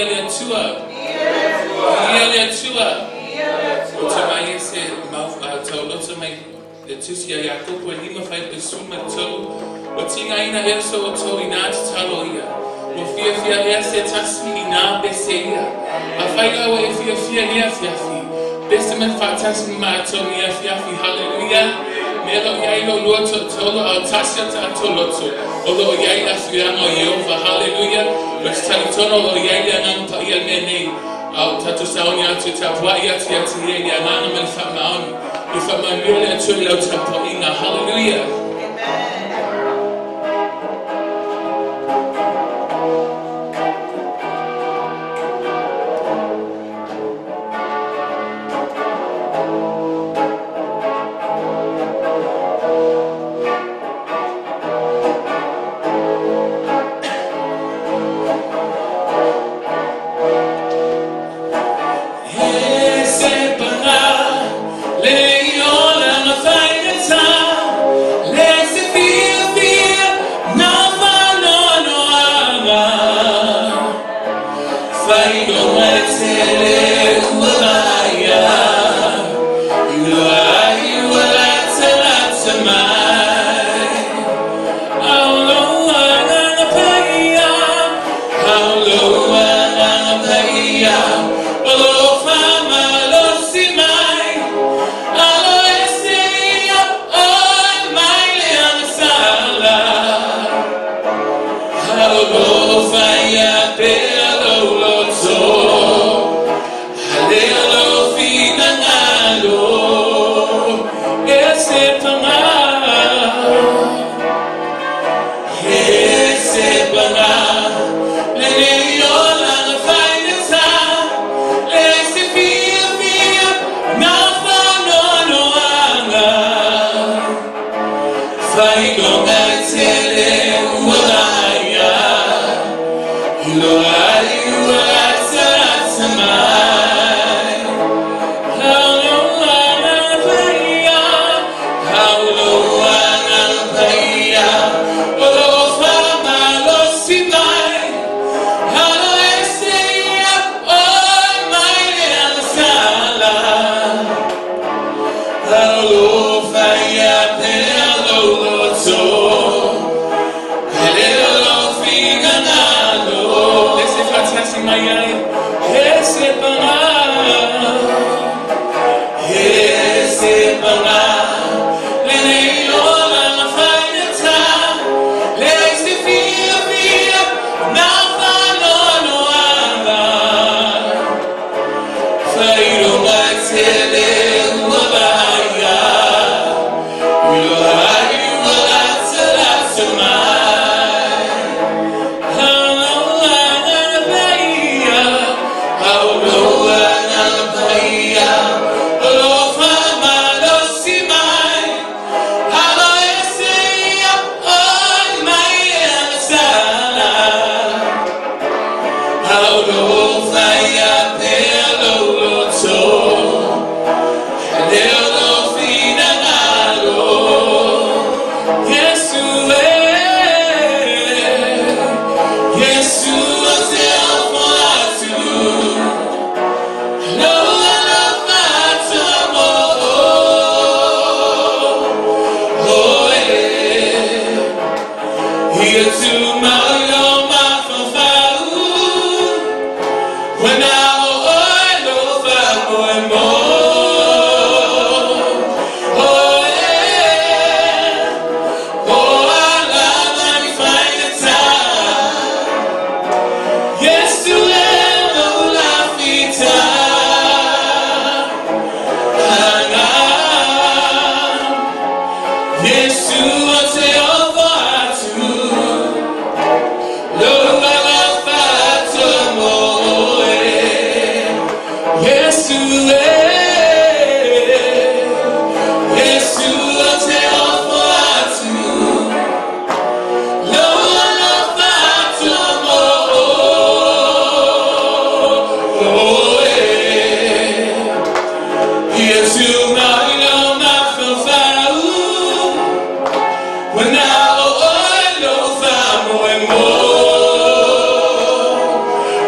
le tua. Le tua. O te mai se mau tau loto mai le tusi a Iakopo e lima fai pe suma tau. O tinga ina eso o tau ina te talo ia. Mo fia ea se tasi ina bese ia. A fai au e fia ia fiafi. Bese me fatasi ma tau ia fiafi. Hallelujah. Melo iai lo luoto tolo au tasia ta toloto. Olo iai a fiango Yehova. Hallelujah. Mas tali tono o iai le anang pa ia menei. Au tatu saoni atu tapua ia ati iai le anang men fa maoni. Ifa manuele atu lau tapo inga. Hallelujah.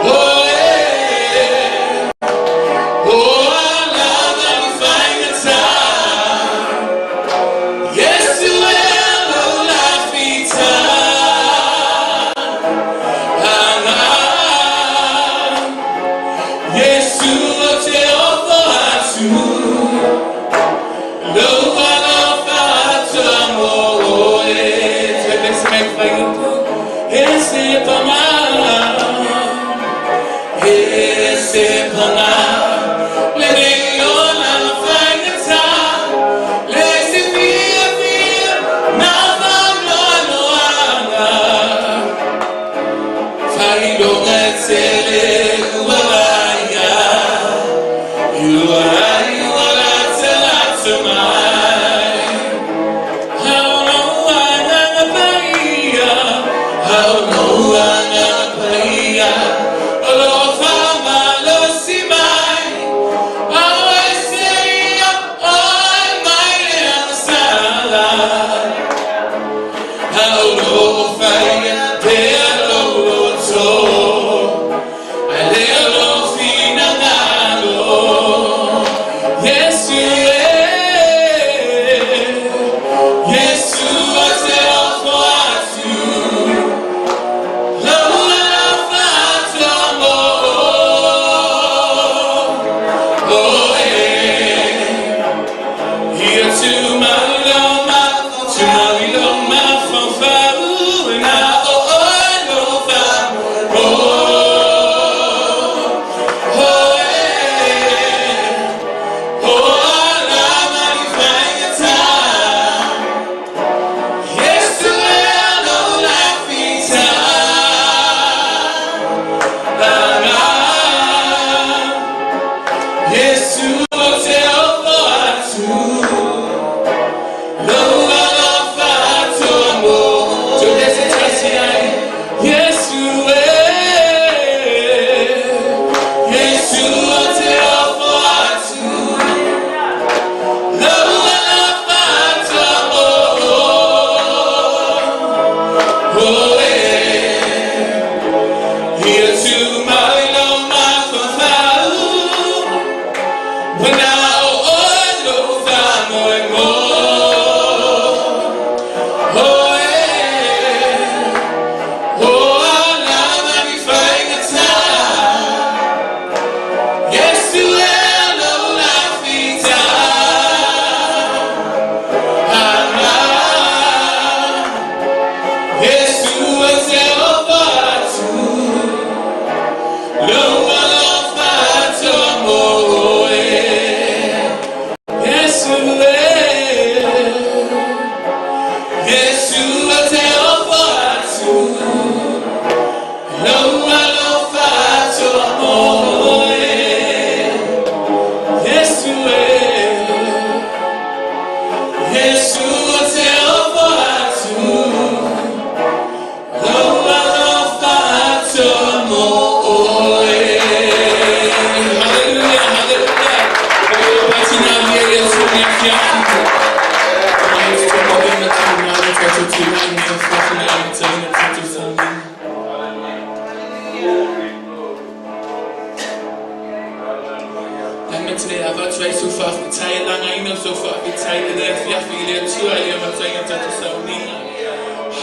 Oh,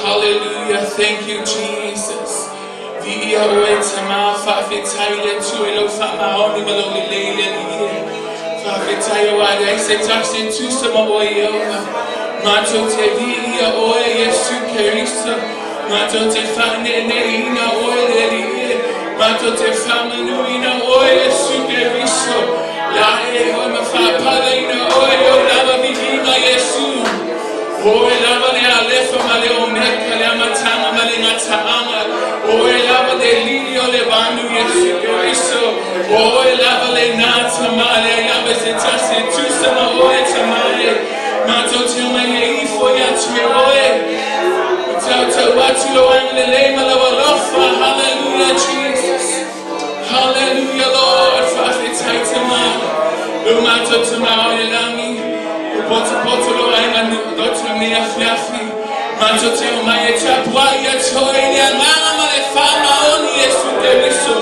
Hallelujah. Thank you, Jesus. Via oe tama fa fitaile tu elo fa maoni maloli leile liye. Fa fitaile wa dai se taxi tu sama oe ova. Macho te via oe Yesu Cristo. Macho te fa ne ina oe liye. Macho te fa manuina oe Yesu Cristo. La e oe ma fa palaina oe o lava vivima Yesu. Oe lava le alefa male omeka le amatama male ngataama. Oe lava le lirio le bandu Yesu Cristo. Oe lava le nata male lava se tase tu sama oe tamale. Mato te me ifo ya tue oe. Tata watu lo angle le malawa lofa. Hallelujah Jesus. Hallelujah Lord. Fafe taitama. Lo mato tama oe lami. Poto lo ainga dotu ni afiafi. Macho te o mai chapwa ya choi ya mama male fama oni Yesu Cristo.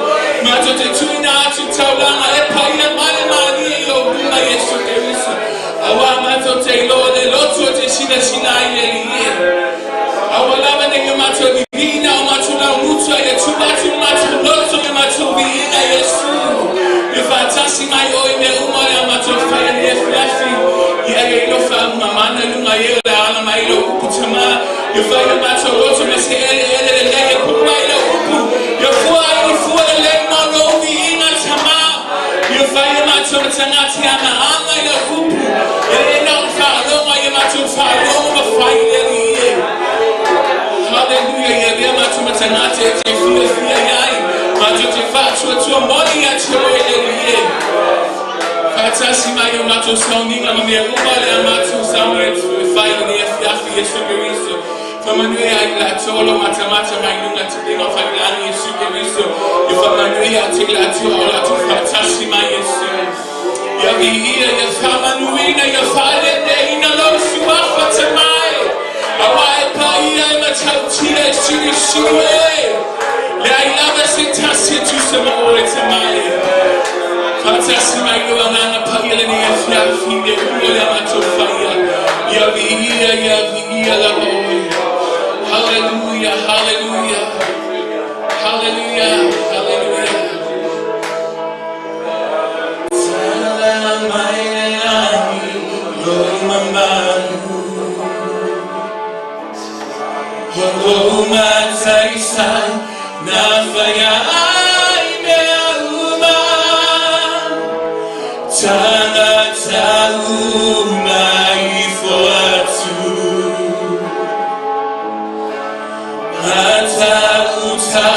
Macho te tuina atu taulama e pa ya male mali yo buma Yesu Cristo. Awa macho te lo de lotu te shina ye liye. Awa lava ne macho divina o macho la mucho ya chubatu macho lotu ya macho vina Yesu. Yo fatasi mai oi me uma ya macho fire ni afiafi. Ya ilo fa mamana lunga ye la ala mai lo kutama. You find about your roots and say, "Ele put my look." You find for the leg man over in a tama. You find about your tanati and the eye the hoop. Ele don't follow my macho follow the fire. Hallelujah. You be about your tanati. You feel fear. Macho te faccio to money at your ele. Fatasi my macho sounding on me. Umale macho sounding fire the fiafi Yesu Cristo. Manuia la tolo matamata mainunga tidinga failani Yesu Cristo. Yo manuia tigla tu ola tu fatasi ma Yesu. Ya vihia ya famanuina ya fale de ina lo suwa fatamai. Awai pa ina matautia shiri shiri. La ilava sitasi tu sama ore tamai. Fatasi ma yo anana pa ina ni ya fiafi de uola matofaya. Ya vihia la oi. Hallelujah, hallelujah, hallelujah, hallelujah. Salamainani, Lomambanu, Hogoma Taisai, Nafayai Meuma, Tana Tauma Ifoatu. Mata uta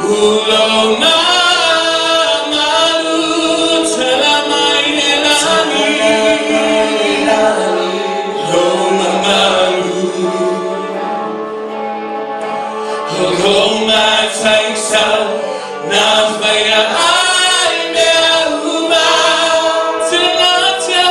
uloma malu telamaine nani loma malu loma taisa nafaya ai meuma telata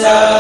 Lord,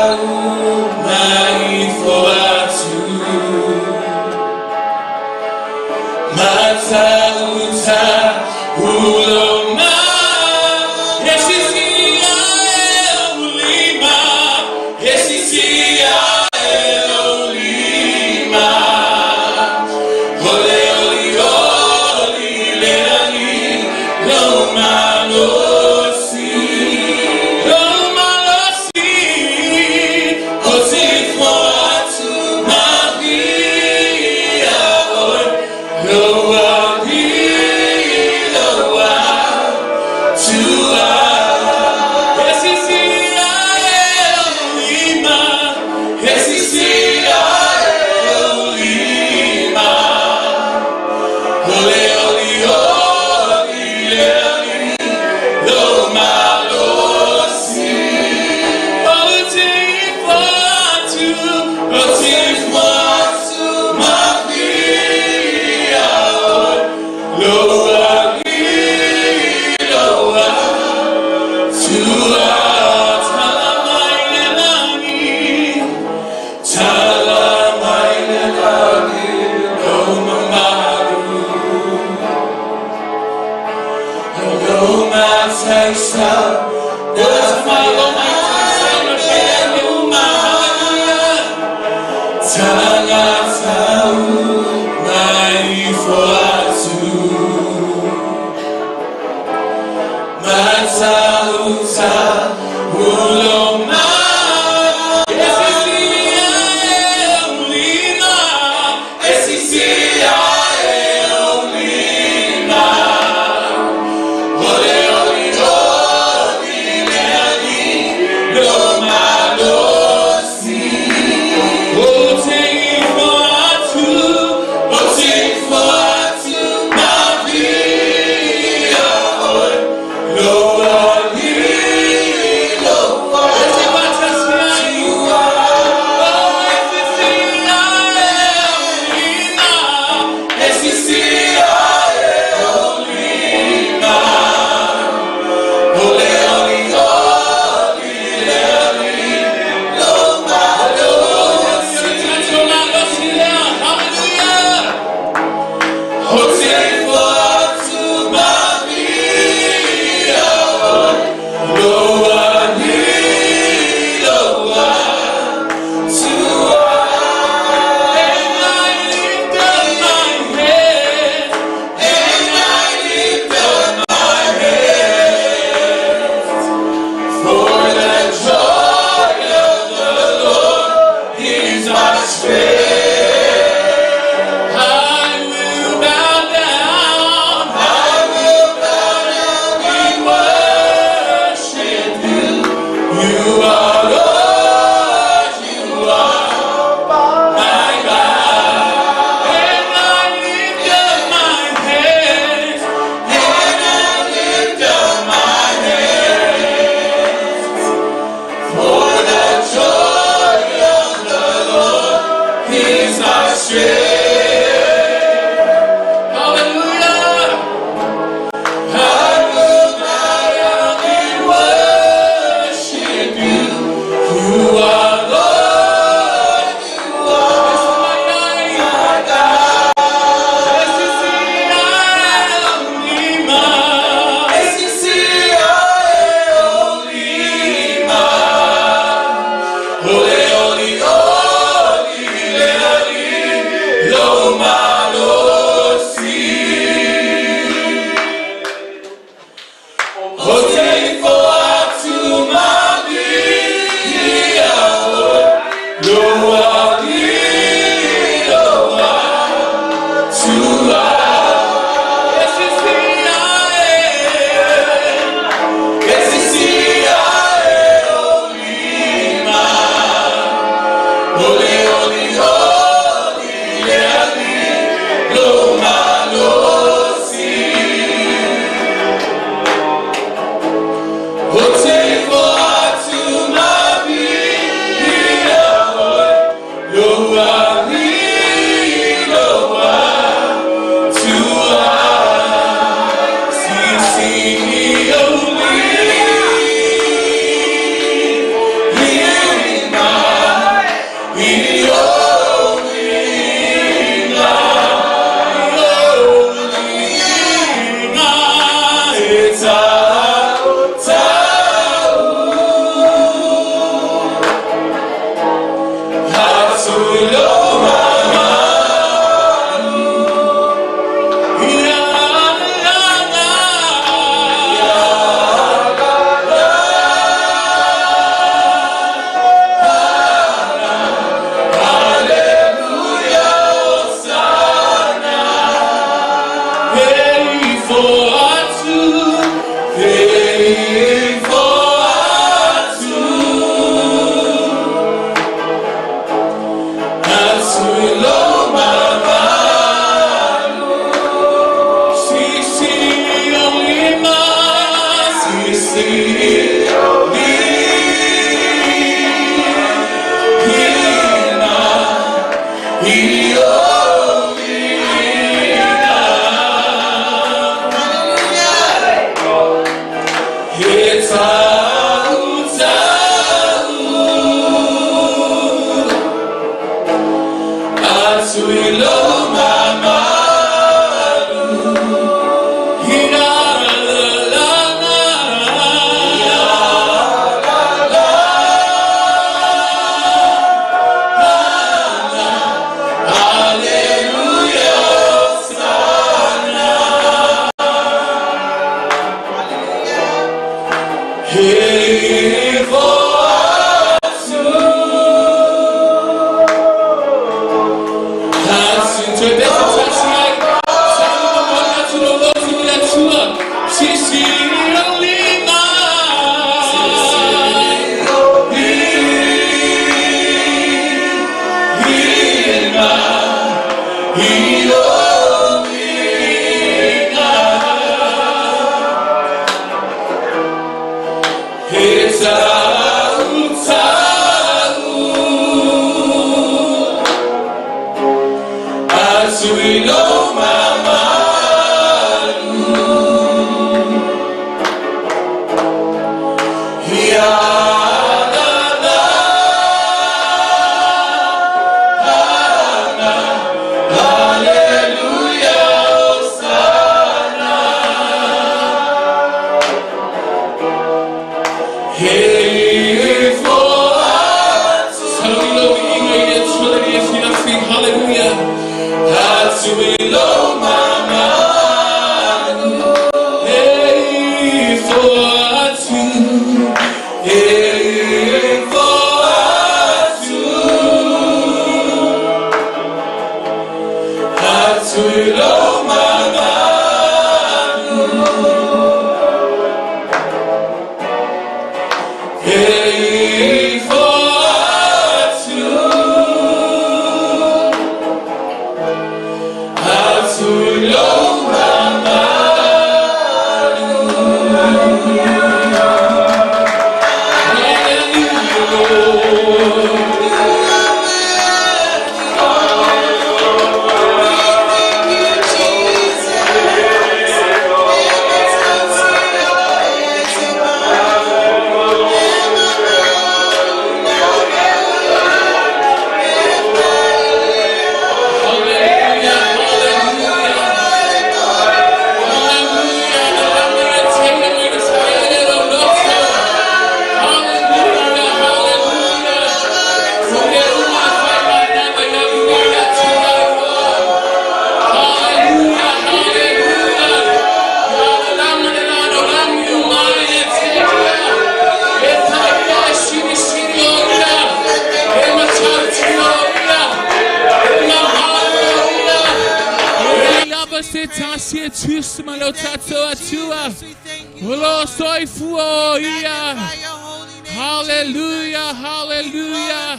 Hallelujah, hallelujah,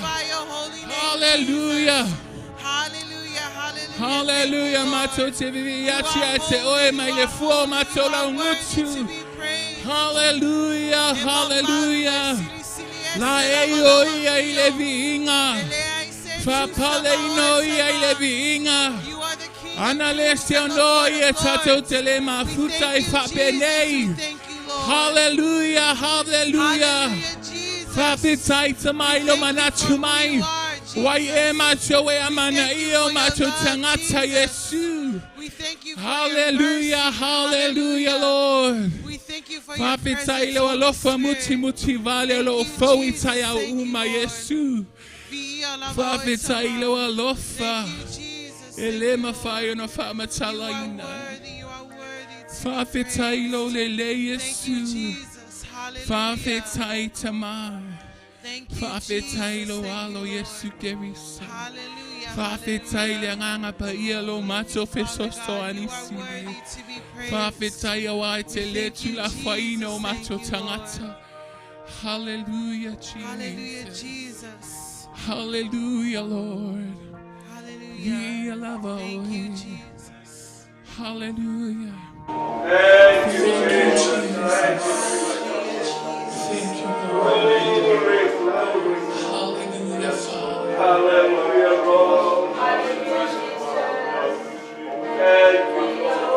hallelujah, hallelujah. Mato te vivi yatia te oe mai le fuo mato la ngutu. Hallelujah, hallelujah. La eio ia ile viinga. Fa pale ino ia ile viinga. Analeste ono ia tato tele mafuta I fa benei. Hallelujah, hallelujah. Fa fitai tamailo manachumai. Wai e macho e amana io macho tangata Yesu. Hallelujah, hallelujah, Lord. Fa fitai lo alofa muti muti vale lo fo itai au uma Yesu. Fa fitai lo alofa. Elema fire no fa matalaina. Fa fitai lo lele Yesu. Fa fitai tamai. Fa fitai lo alo Yesu gerisa. Fa fitai le nganga pa ia lo macho fesosto anisi. Fa fitai awai te le tu la faino macho tangata. Hallelujah, Jesus. Hallelujah, Lord. Hallelujah. Thank you, Jesus. Hallelujah. Thank you, Jesus. Thank you, Hallelujah. Hallelujah, Father. Hallelujah, Lord. Thank you, Lord.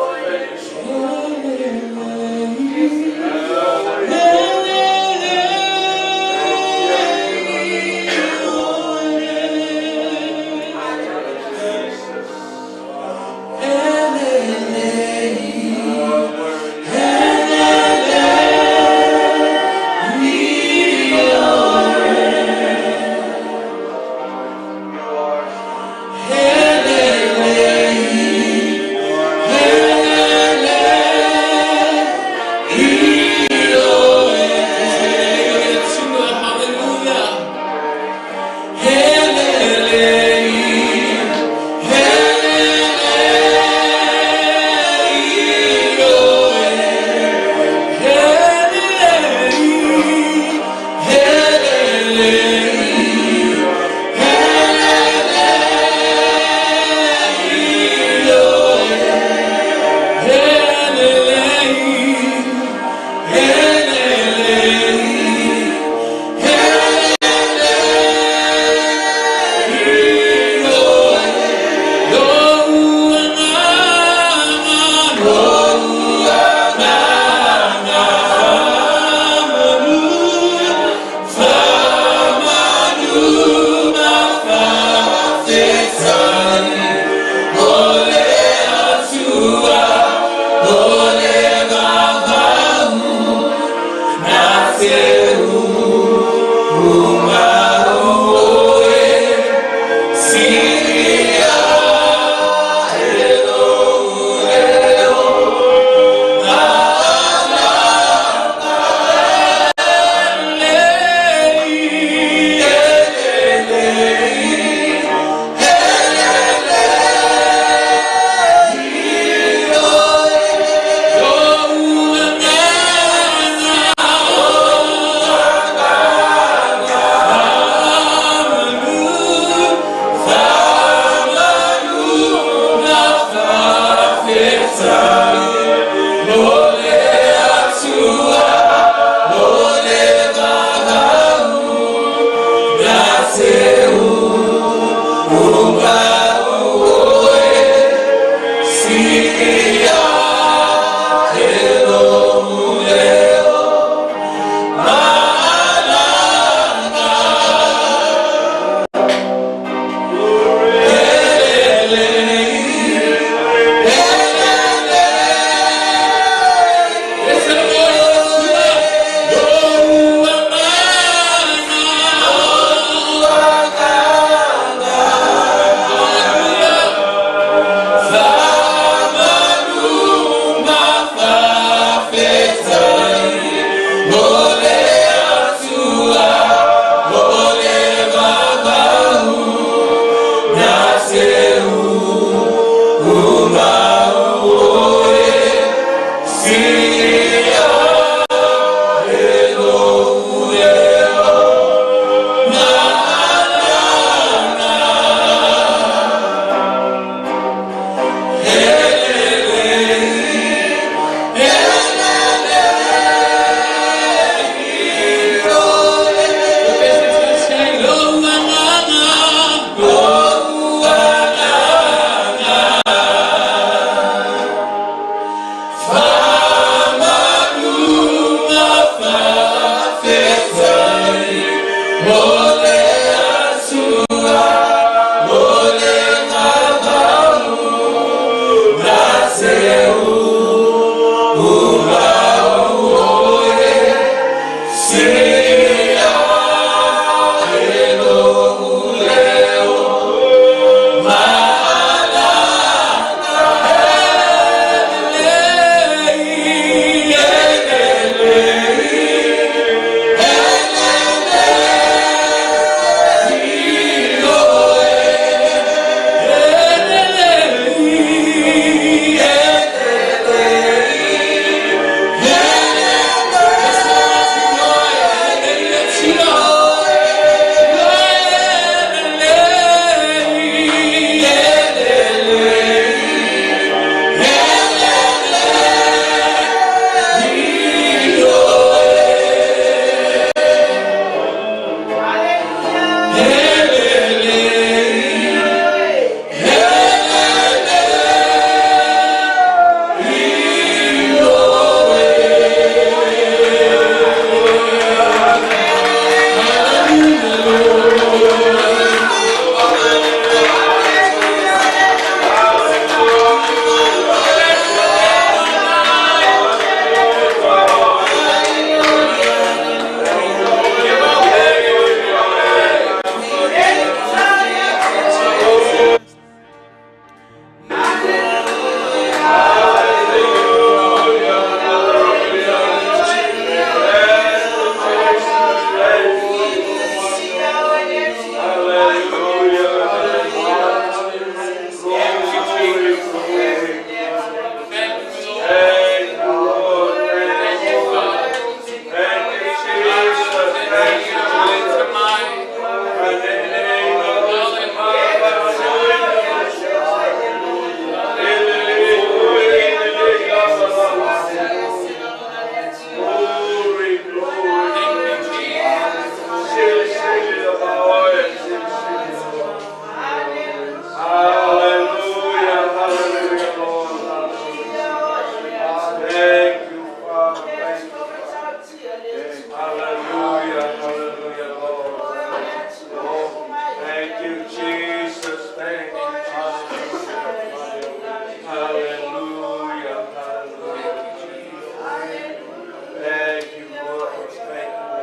Thank you, Lord. Thank you.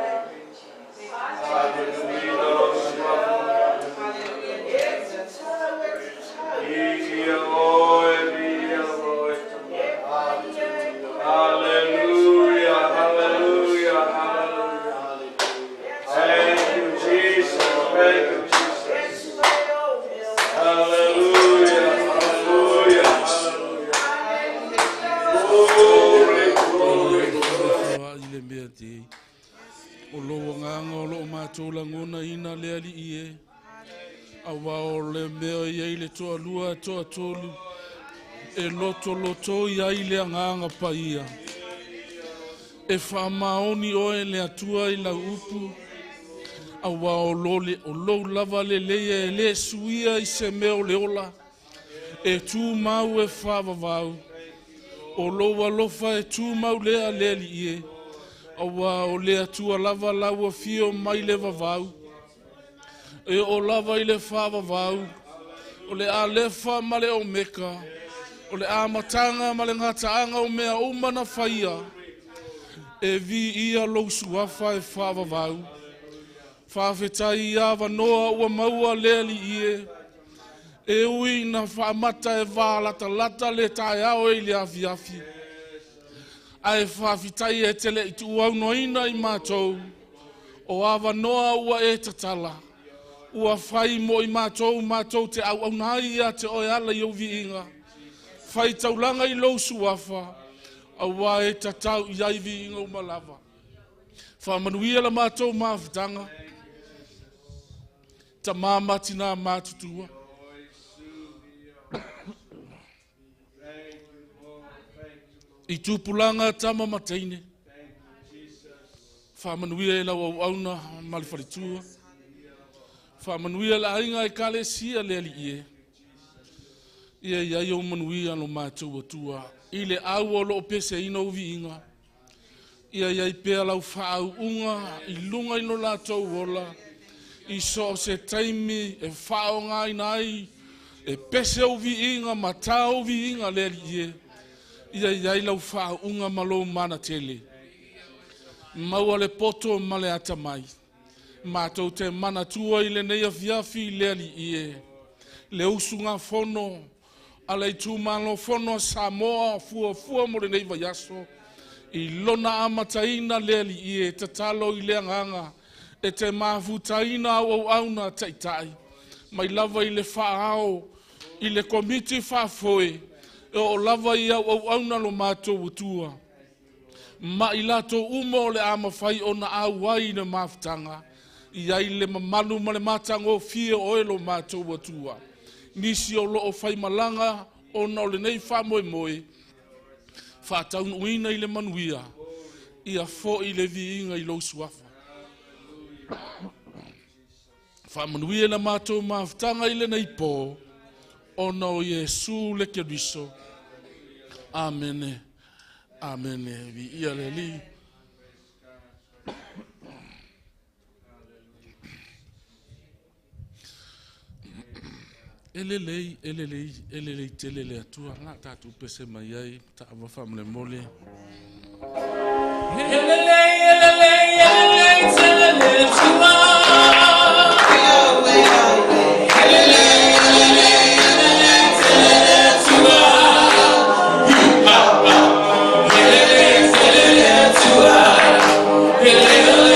O lo nganga o lo mātou langona ina le ali i e. Awa o le mea i le toa lua toa tolu. E loto i ai le nganga pa ia. E whamaoni oe le atua i la upu. Awa o lo lava le leia e le suia i se meo le ola. E tū mau e whavavau. O lo walofa e tū mau lea le li i e. Awa o le atua lava laua fio mai le vavau. E o lava i le whavavau. O le a lefa ma le o meka. O le a matanga ma le ngataanga o mea umana whaia. E vi ia lo suafa e whavavau. Whawhetai ia wanoa ua maua lea li i e. E ui na whaamata e wālata lata le tae ao e le afi afi. Ai whawhitai e tele i tu au noina i mātou. O awa noa ua e tatala. Ua whai mo i mātou te au nai a te oi ala i au vi inga. Whai taulanga i lo suafa. Awa e tatau i ai vi inga umalawa. Whamanuia la mātou mawhitanga. Ta māmatina mātutua. I tūpulanga tama mataine. Whamanuia e lau au auna malifaritua. Whamanuia la ainga e kale sia le ali ie. Ia iai o manuia no mātou atua. I le au o lo pese ina uvi inga. Ia iai pea lau whaau unga. I lunga ino lātou ola. I so se taimi e whao ngai nai. E pese uvi inga, mata uvi inga le ali ie. Ia iai lau wha unga malo mana tele. Maua le poto ma le atamai. Mātou te mana tua i le neia fiafi le ali ie. Le usunga fono. Ala i tu malo fono Samoa fua mo le nei vaiaso. I lona amataina le ali ie. Te talo i le anganga. E te mafutaina au auna taitai. Mai lava i le whaao. I le komiti whafoe. E o lava i au auna lo mātou utua. Ma i lato umo le ama whai o na au ai na mafutanga. I ai le mamalu ma le matanga o fie o lo mātou utua. Nisi o lo o whai malanga o na o le nei whamoe moe. Whātaun uina i le manuia. I a fo i le vi inga i lo suafa. Whamanuia na mātou mafutanga i le nei pō. O na o Yesu le keriso. Amene. Amene. Vi ia le li. Elelei, telele atua. Nga tātou pese mai ai. Ta awa whamle mole. Elelei, telele atua. Hey,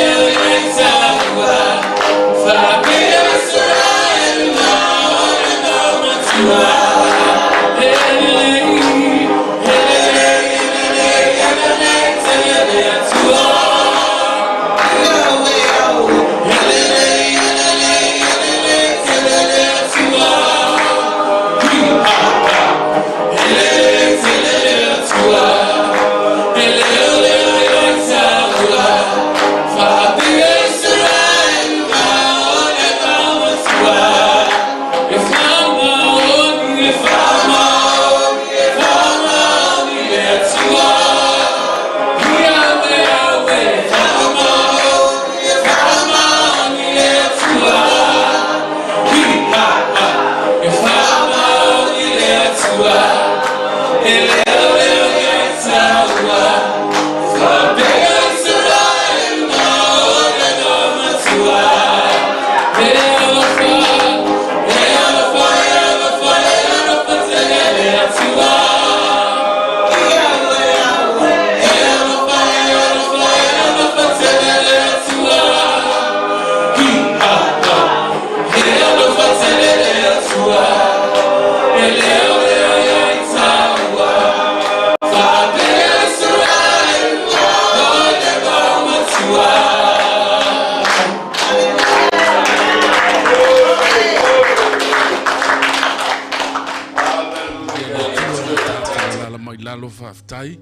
whaftai.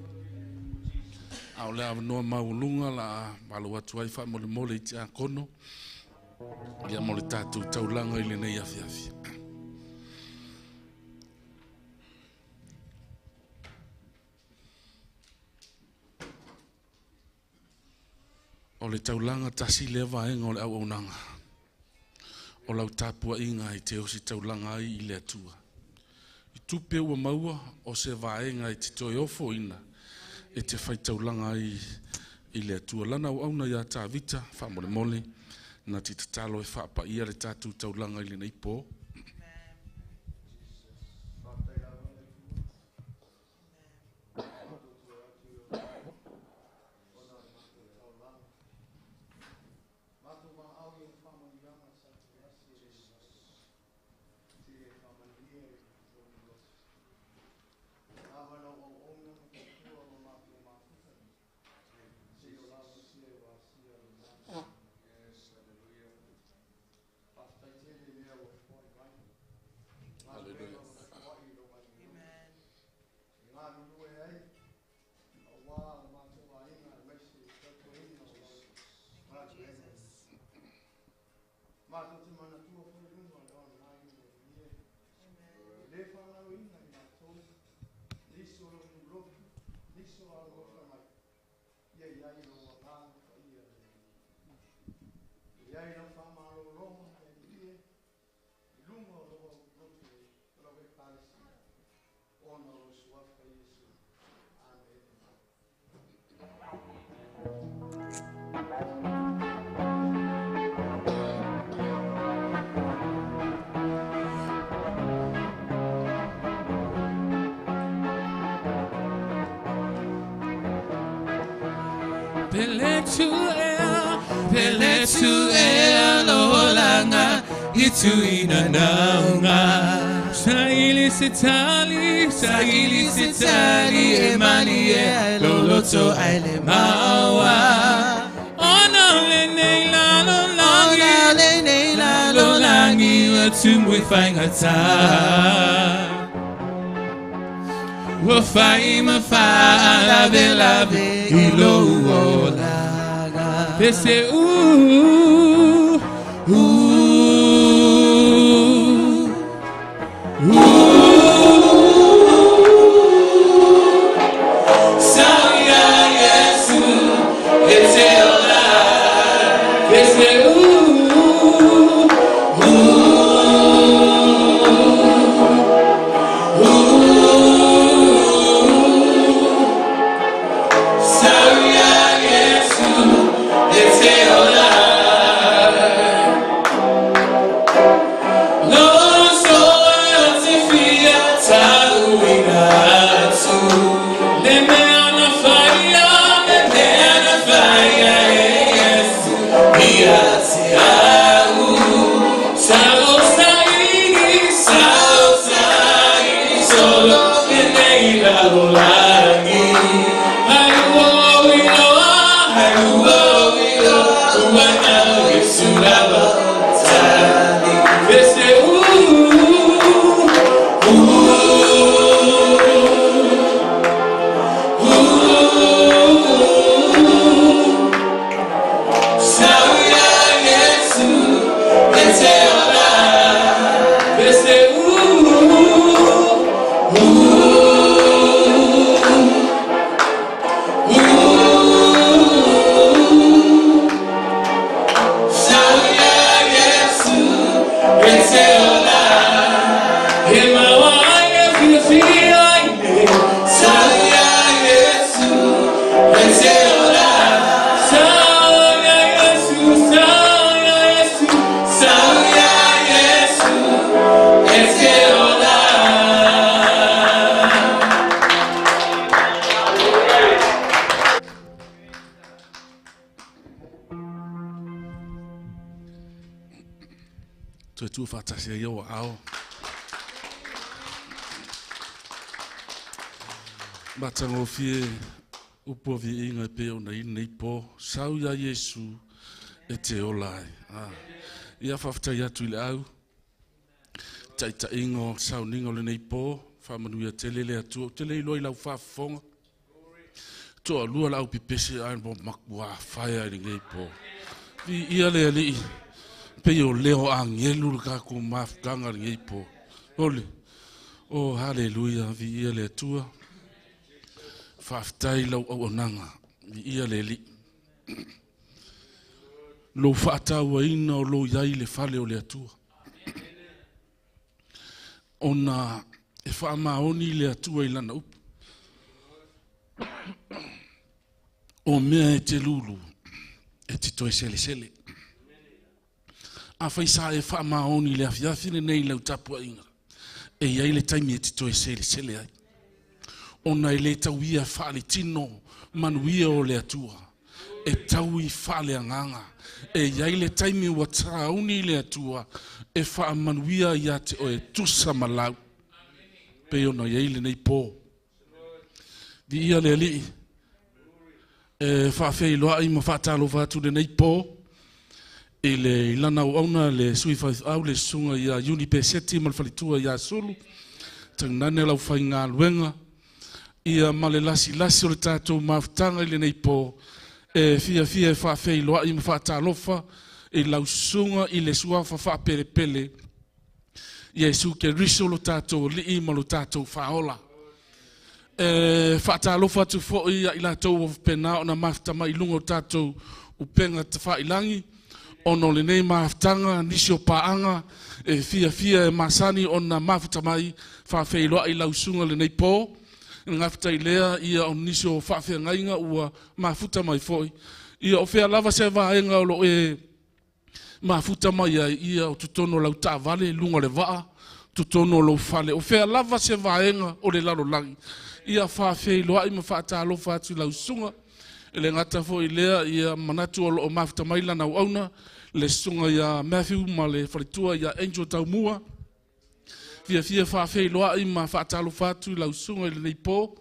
Au lea noa maulunga la malu atu ai wha mole i te akono. Ia mole tātou taulanga ili nei afiafi. O le taulanga tasi le vaenga o le au aunanga. O lau tāpua inga i te osi taulanga ai i le atua. I tupe ua maua o se vaenga i te toi ofo ina e te whai taulanga ai i le atua. Lana au auna ia tā vita, wha mole mole, na ti tatalo e wha pa ia le tātou taulanga i le neipo. Pele tu ea lolanga itu ina naunga Saili setali emali e loloto aile mawa Ona le nei la lolangi watu mui whaingata Wa fai ma fa lave ilo olaga Pese Salia Yesu ete ola Pese tu fatasi yo ao Batango fie upo vi inga pe ona nei po sau ya Yesu e te olai ia fafta ya tu le au taita ingo sau ningo le nei po whamanuia tele le atua, tele iloi lau whafonga. Toa lua lau pipese ai mo makua whaia i ngei po. Vi ia le ali, pe o leo angelu ka ko mafganga i ngei po. Ole, oh haleluia, vi ia le atua. Whaftai lau au onanga, vi ia le li. Lo whaataua ina o lo iai le fale o le atua. Ona e whaamaoni le atua i lana upu. O mea e te lulu, e te toe sele sele. A whaisa e whaamaoni le afiafine nei lau tapua inga. E iai le taimi e te toe sele sele ai. Ona e le tauia whaale tino manuia o le atua. E taui whaale anganga. E iai le taimi ua trauni le atua. E wha manuia ia te o e tusa malau. Pe ona iai le nei pō. Di ia le ali. E wha whei loa i ma whaatalo whatu le nei pō. E le ilana o auna le sui whaithau le sunga ia Unipeseti malwhalitua ia sulu. Tangnane lau whai ngā luenga. Ia male lasi o le tātou mawhtanga i le nei pō. E fia e whawhei loa i ma whaatalofa. E lau sunga i le suafa whapere pele. Iesu ke riso lo tātou li i ma lo tātou whaola. E whaatalofa tu fo i la tātou o pena o na mawhtama i lungo tātou upenga te whailangi. Ono le nei mawhtanga nisi o paanga. E fia e masani o na mawhtamai whawhei loa i lau sunga le nei pō. Ngafta i lea ia o nisi o whawhea ngainga ua mafuta mai foi. Ia o whea lava se vaenga o lo e mafuta mai ia o tutono lau ta vale lunga le waa. Tutono lo fale. O whea lava se vaenga o le lalo langi. Ia whawhea loa i ma whaatalo whatu lau sunga. E le ngata foi lea ia manatu o lo mafuta mai lana au auna. Le sunga ia Matthew ma le whalitua ia Angel Taumua. Fia whawhei loa i ma whaatalo whatu lau sunga i le nei pō.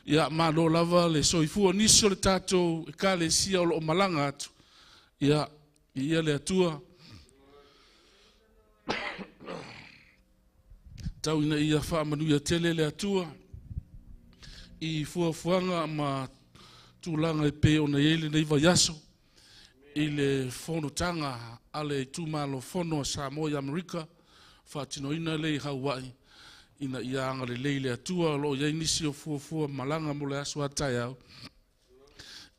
Ia ma lo lava le soifua niso le tātou e ka le sia o lo malanga atu. Ia le atua. Tau ina ia whaamanuia tele le atua. I fuafuanga ma tūlanga e pe o na ele nei vai aso. I le whonotanga ale tūmalo whono a Samoa i Amerika. Whaatino ina lei Hawaii. Ina ia anga le leile atua lo iai nisi o fuafua malanga mo le aso atai au.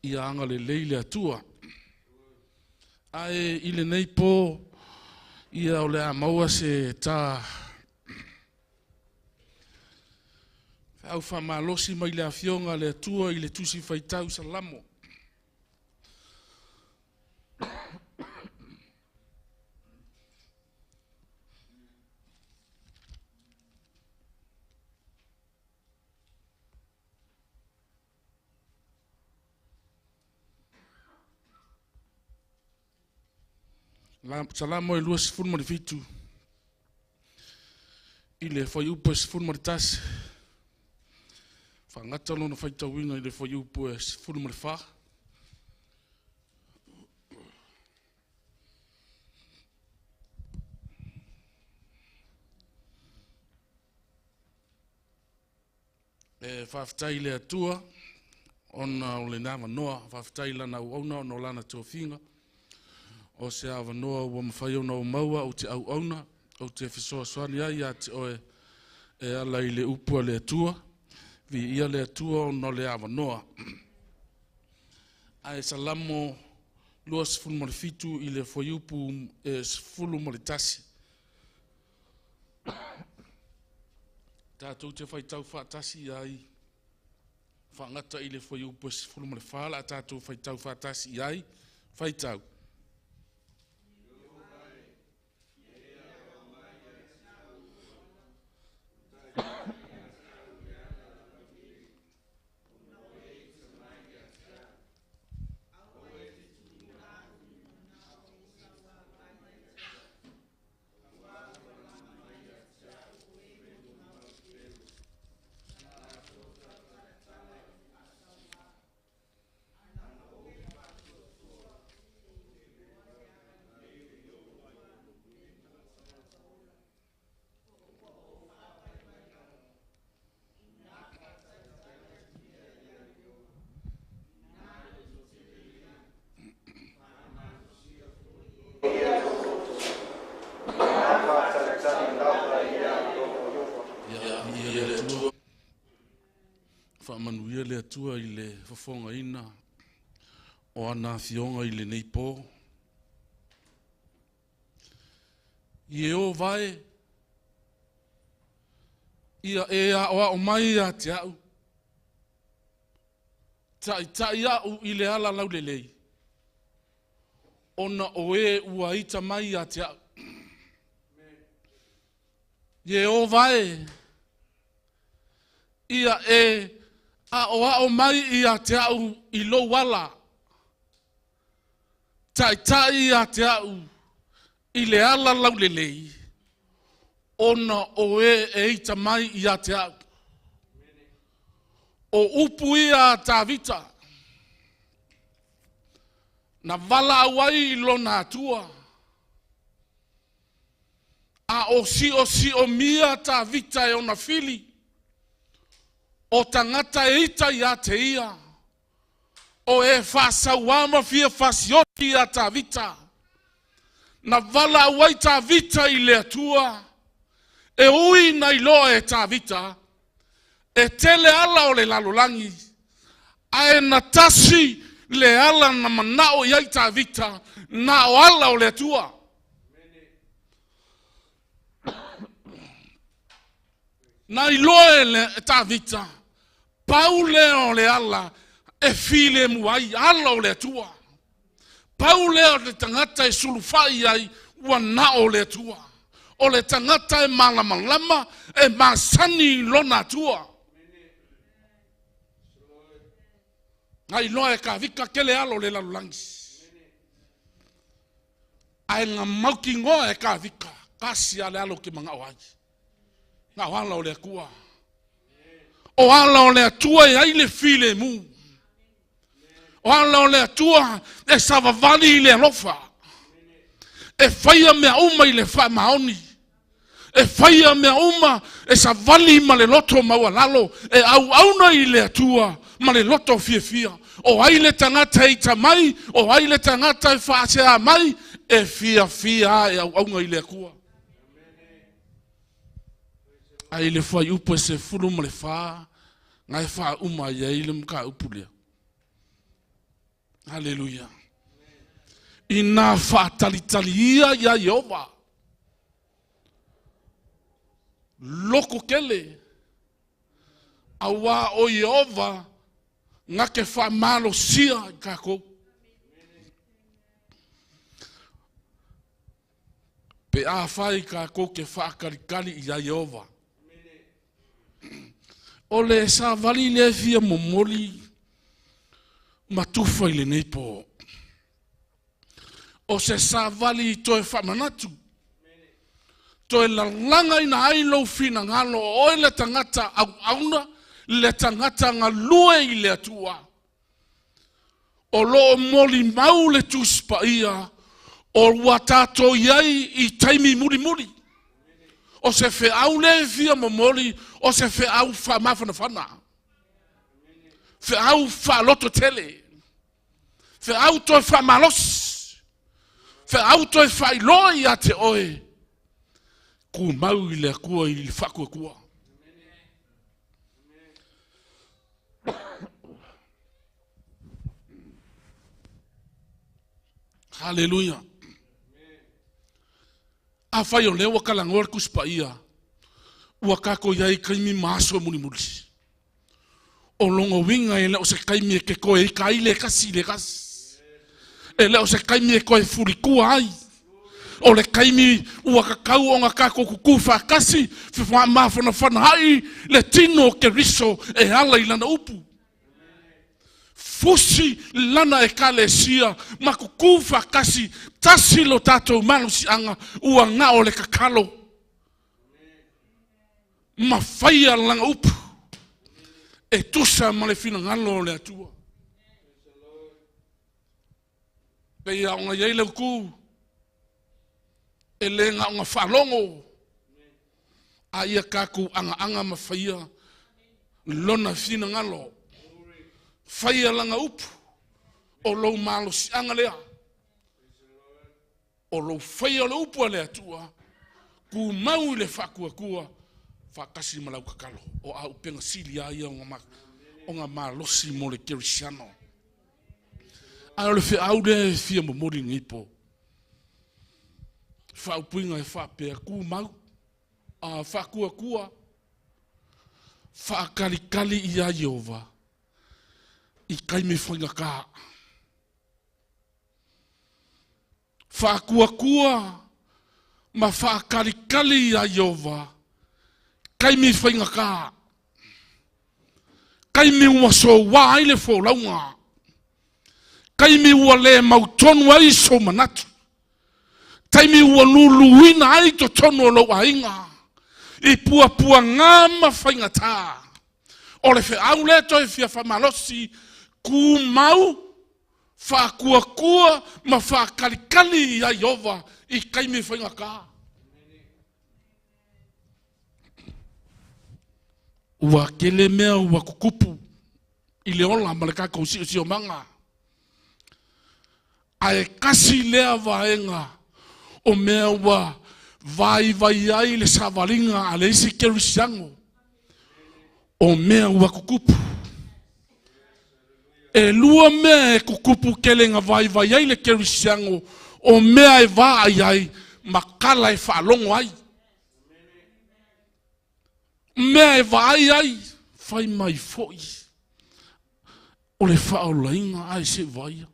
Ia anga le leile atua. Ae ile nei po ia o le amaua se ta au whamalosi mai le afionga le atua i le tusi whaitau sa lamo. Salamo e lua sifunu ma le fitu. I le whaiupu e sifunu ma le tasi. Whangata lona whaitauina i le whaiupu e sifunu ma le wha. E whawhitai le atua. Ona o le nama noa. Whawhitai lana uauna ona o lana tuafinga. O se awa noa ua mawhai ona o maua o te au auna, o te whisoa soani ai a te oe e ala i le upua le atua, vi ia le atua o no le awa noa. Ai salamo lua sifunu ma le fitu i le whaiupu e sifulu ma le tasi. Tātou te whaitau whaatasi ai, whangata i le whaiupu e sifulu ma le whala, tātou whaitau whaatasi ai, whaitau. Whamanuia le atua I le whawhonga ina o ana fionga I le neipo. Ie o vai, ia e a o mai a te au. Tai au I le ala lau lelei. Ona o e ua ita mai a te au. Ie o vai, ia e a o mai I a te au I lo wala. Tai a te au I le ala lau lelei. Ona o e ita mai I a te au. O upu ia ta vita. Na vala awai I lona atua. A o si o mia ta vita e ona fili. O tangata e ita ia te ia. O e fasa wama fia fasioti ia ta vita. Na vala awai ta vita I le atua. E ui na ilo e ta vita. E tele ala o le lalolangi. A e natasi le ala na manao iai ta vita. Na o ala o le atua. Na ilo e le ta vita. Paule o le ala. E file muai ala o le atua. Paule o le tangata e sulufai ai. Wana o le atua. O le tangata e malamalama. E masani lona atua. Ai loa e ka vika kele alo le lalulangi. Ai ngā mauki ngoa e ka vika. Kasi ale alo ki mga oai. Ngā wala o le kua. O ala o le atua e ai le file mu. O ala o le atua e savavali I le alofa. E whaia mea uma I le wha maoni. E whaia mea uma e savali ma le loto maua lalo. E au auna I le atua ma le loto fia. O ai le tangata I tamai, o ai le tangata I whaasea mai, e fia e au aunga I le akua. Ai le whai upo e se furu ma le wha, ngai wha uma I ai le muka upulia. Haleluia. I nā wha talitali ia Yehova. Loko kele, awa o Yehova, nga ke wha malo sia kako. Pe a whai kako ke wha karikari I a Yehova. O le sa vali le fia momoli matufa I le neipo. O se sa vali to e wha manatu. To e lalanga ina ailo fina ngalo o le tangata au auna. Le tangata ngā lue I le atua. O lo moli mau le tuspa ia. O watato iai I taimi muri. O se fe au le fia momoli. O se fe au fa mawhana. Fe au fa loto tele. Fe au to fa malos. Fe au to fa iloi a te oe. Ku mau I le akua I le whakua kua. Haleluia. A whai o lewa kalangor kuspa ia. Ua kako iai kaimi maso muni. O longo winga e leo se kaimi e ke koe I ka ile kasi le kasi. E leo se kaimi e koe furikua ai. O le kaimi ua kakau o ngā kako kukuwha kasi. Whiwha mawhana whanahai le tino ke riso e ala I lana upu. Fusi lana e kale sia makukufa kasi tasi lo tatou manusi anga ua ngā o le kakalo. Mawhaia langa upu. E tusa ma le fina ngalo o le atua. Pea o ngā yeile ku. E le ngā o ngā whalongo. A ia kaku anga mawhaia. Lona fina ngalo. Whaia langa upu. O lou malo si anga lea. O lou whaia le upu a le atua. Ku mau I le whakua kua. Whakasi malau kakalo. O au penga sili a ia o ngā maka. o ngā malosi mo le kerisiano. Ai o le whiau le fia mo mori ngipo. Whaupuinga e whapea ku mau. Whakua kua. Whakalikali i a Iova. I kaime whainga ka. Whakua kua. Ma whakalikali i a Iova. Kaime whainga ka. Kaime ua so wā ile fō launga. Kaime ua le mautonu ai so manatu. Taimi ua luluina ai to tono lo ainga. I pua ngā ma whainga tā. O le whiau le toi fia whamalosi ku mau. Whakua kua ma whakalikali i a Iova. I kaime whainga ka. Ua kele mea ua kukupu. I le ola ma le kako si o manga. Ae kasi lea vaenga. O mea ua vai ai le savalinga a le isi kerisiango. O mea ua kukupu. E lua mea e kukupu kelenga vai ai le kerisiango. O mea e vai makala e whaalongo ai. Mea e vai ai, whai mai foi. O le whaolainga ai se vai.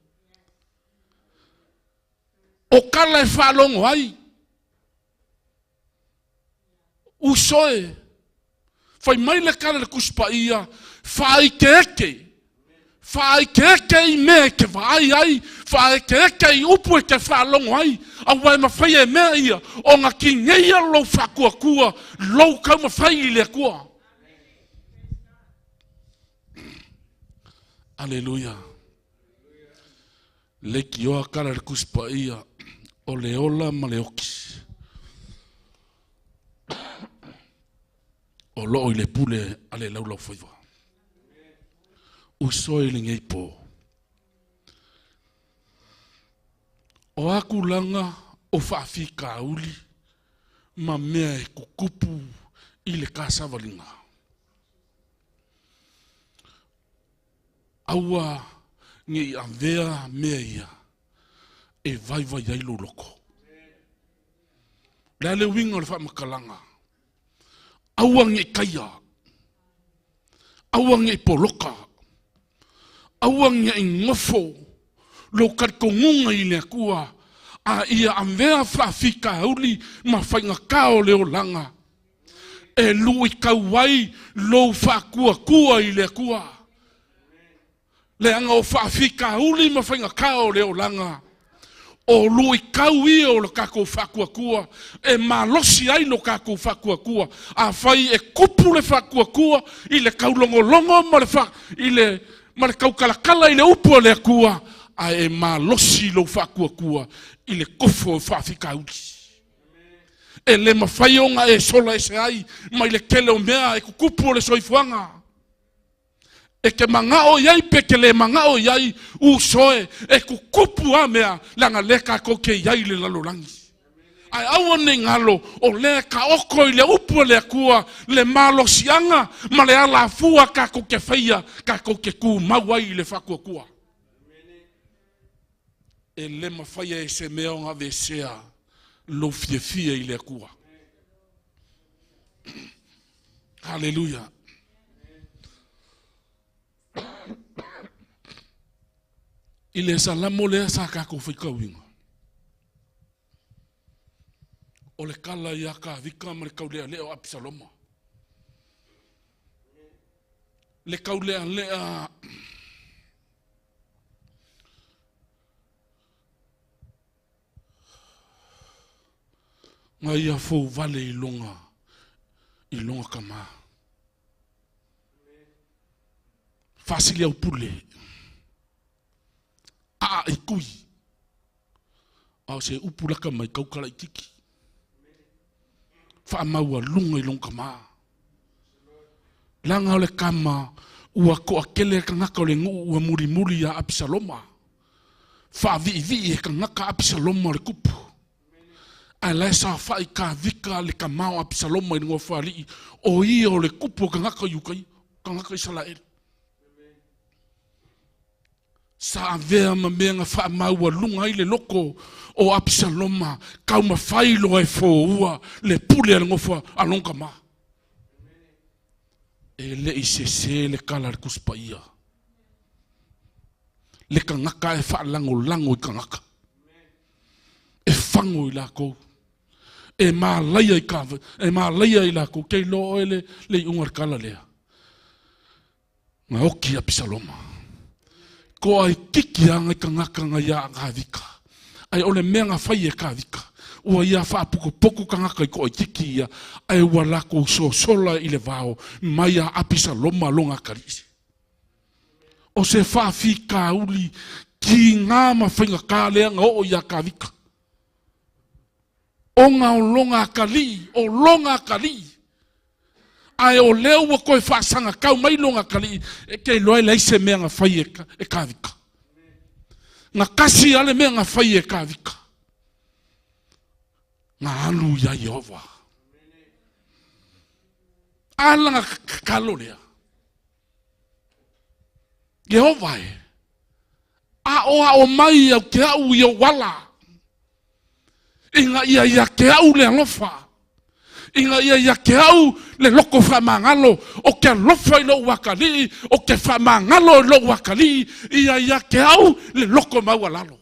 O kala e whalongo ai. Usoe. Whai mai le kala le kuspa ia. Whai keke. Whai keke i mea ke vai ai. Whai keke i upu e ke whalongo ai. A wai ma whai e mea ia. O ngā ki ngeia lo whakua kua. Lo kau ma whai i le kua. Aleluia. Le ki oa kala le kuspa ia. O le ola ma le oki. O loo i le pule a le laulau whaiwa. Usoi le ngei po. O aku langa o whaafika uli. Ma mea e kukupu i le kasavalinga. Aua ngei avea mea ia. E vai ai lo loko. La le winga le whamakalanga. Awang e kaya. Awang e poloka. Awang e ngofo. Lo karkongunga i le kua. A ia amvea whawhika hauli ma whainga kao leo langa. E lui kauai lo whakua kua i le kua. Le anga o whawhika hauli ma whainga kao leo langa. O lui kaui o lo kako whakua kua. E malosi ai lo kako whakua kua. A whai e kupu le whakua kua. I le kaulongolongo ma le whak. I le ma le kaukalakala i le upu le kua. A e malosi lo whakua kua. I le kofo o whawhika uli. E le mawhaionga e sola e se ai. Ma i le kele o mea e kukupu o le soifuanga. E ke mangao iai peke le mangao iai usoe e kukupu a mea langa leka ko ke iai le lalolangi. Ai aua ne ngalo o le ka oko i le upu le kua le malo sianga ma le ala fua ka ko ke feia ka ko ke ku mawai le whakua kua. E le mawhaia e se mea nga vesea lo fia i le kua. Hallelujah. I le salamo lea sa kako whaikauinga. O le kala i a ka vika ma le kaulea leo Absaloma. Le kaulea lea nga ia fōu vale i longa kama. Fasili au pule. I kui. Au se upulaka mai kaukala i tiki. Wha maua lunga i longa maa. Langa o le kama ua ko akele ka ngaka o le ngu ua muri a Absaloma. Wha vi e ka ngaka Absaloma o le kupu. A lai sa wha i ka vika le ka mao Absaloma i ngua wha li. O ia o le kupu ka ngaka yukai. Ka ngaka Israel. sa avea ma mea ngā wha maua lunga i le loko o Apisaloma, kau ma whailo e fōua, le pule al ngofa alonga ma. E le i se le kala le kuspa ia. Le ka ngaka e wha lango i ka ngaka. E whango i lako. E mā laia i lako, kei lo ele le ungar kala lea. Ngā oki Apisaloma. Ko ai kiki anga i ka ngaka nga ia ngā vika. Ai ole mea ngā whai e ka vika. Ua ia wha poko ka ngaka i ko ai kiki ia. Ai ua lako so sola i le vao. Mai a Apisaloma longa karisi. O se wha whika uli ki ngā ma whainga kā lea ngā o ia ka vika. O ngā o longa kali. Ai o leo wa koe whaasanga kau mai longa kali. E kei loe leise mea ngā whai e ka vika. Ngā kasi ale mea ngā whai e ka vika. Ngā alu ia Yehova. Ala ngā kakalo lea. Yehova e. A o mai au ke au i o wala. Inga ia ke au le alofa. Inga ia ke au le loko whamangalo. O ke alofa i lo wakali. O ke whamangalo i lo wakali. Ia ke au le loko maualalo.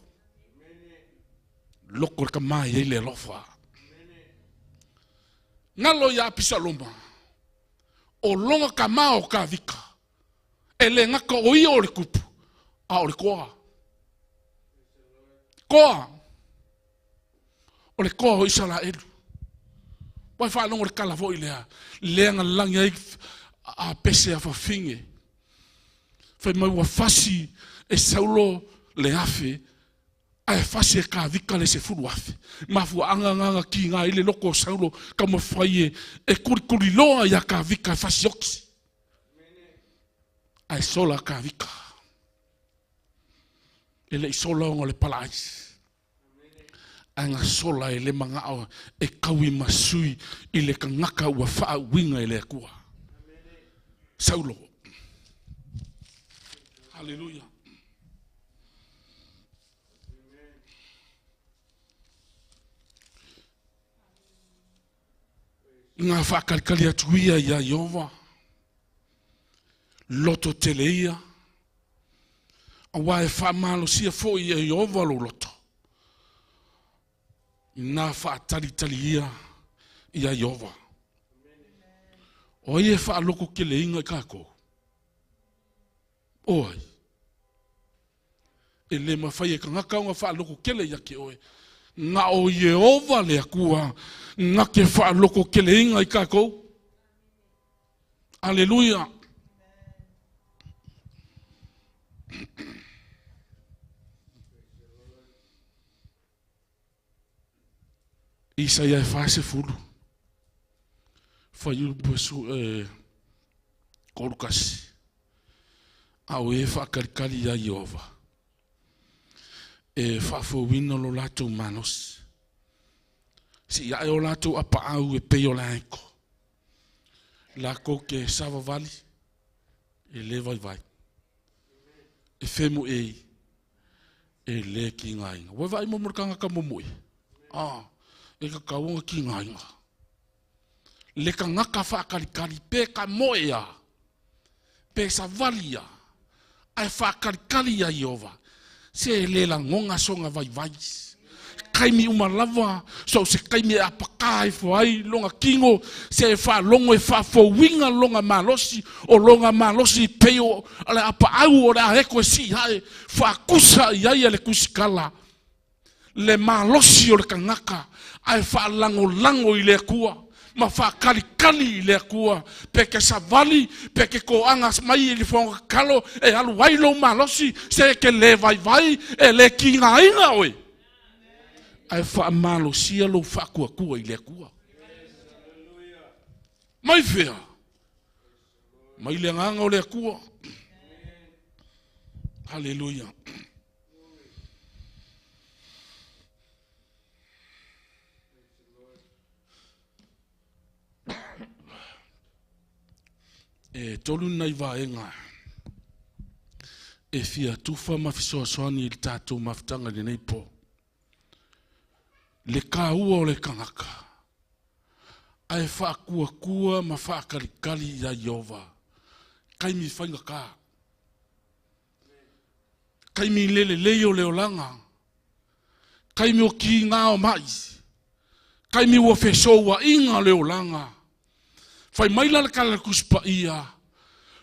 Loko ka mai e le alofa. Ngalo ia Apisaloma. O longa ka mao ka vika. E le ngaka o ia o le kupu. A o le koa. Koa. O le koa o Israelu. Wai whaanongo le kalavo i lea. Lea ngā langi ai a pese a whawhinge. Whai mai ua whasi e saulo le afe. Ai whasi e ka vika le se furu afe. Mafu anga ki ngā ile loko saulo. Ka mo whai e kuri loa ia ka vika e whasi oksi. Ai sola ka vika. Ele i sola o le palais. Ai ngā sola e le manga au e kaui masui i le ka ngaka ua wha winga i le kua. Saulo. Hallelujah. Ngā whakarikari atuia ia Yehova. Loto teleia. Awa e whamalo sia fo ia Yehova lo loto. Nā whaatari ia Yehova. O ie whaaloko ke le inga i kako. Oi. E le mawhai e ka ngaka unga whaaloko ke le ia ke oe. Ngā o Yehova le akua. Ngā ke whaaloko ke le inga i kako. Aleluia. Isaia e fase fulu. Whaiu puesu korukasi. Au e whakarikari ia Yehova. E whawhawina lo latou manos. Si ia o latou apa au e peo laiko. Lako ke sawa vali. E le vai. E whemu e le ki ngainga. Wai vai momorkanga ka momoi. E ka kaunga ki ngainga. Le ka ngaka whakarikari pe ka moea. Pe sa valia. Ai whakarikari a Yehova. Se le la ngonga songa vai. Kaimi umalava. So se kaimi apakai fuai longa kingo. Se whalongo e whawinga longa malosi. O longa malosi peo. Ale apa au o rea heko e si hae. Whakusa iai le kusikala. Le malosi o le kangaka. Ai whaalango i le kua. Ma whakarikari i le kua. Peke sa vali, peke ko anga mai i le whonga kalo. E alu wailo malosi, se ke le vai, e le ki ngā inga oe. Ai whaamalosi alo whakua i le kua. Mai whea. Mai le nganga o le kua. Hallelujah. E tolu nei vaenga. e fia tufa mafisoasoani i le tatou mafutaga lenei po le kāua o le kangaka ae whaakuakua ma whaakalikali ia Iova kaimi whainga kā kaimi lele leo leolanga kaimi o ki ngā o mai kaimi o whesoa inga leolanga whai maila le kala kuspa ia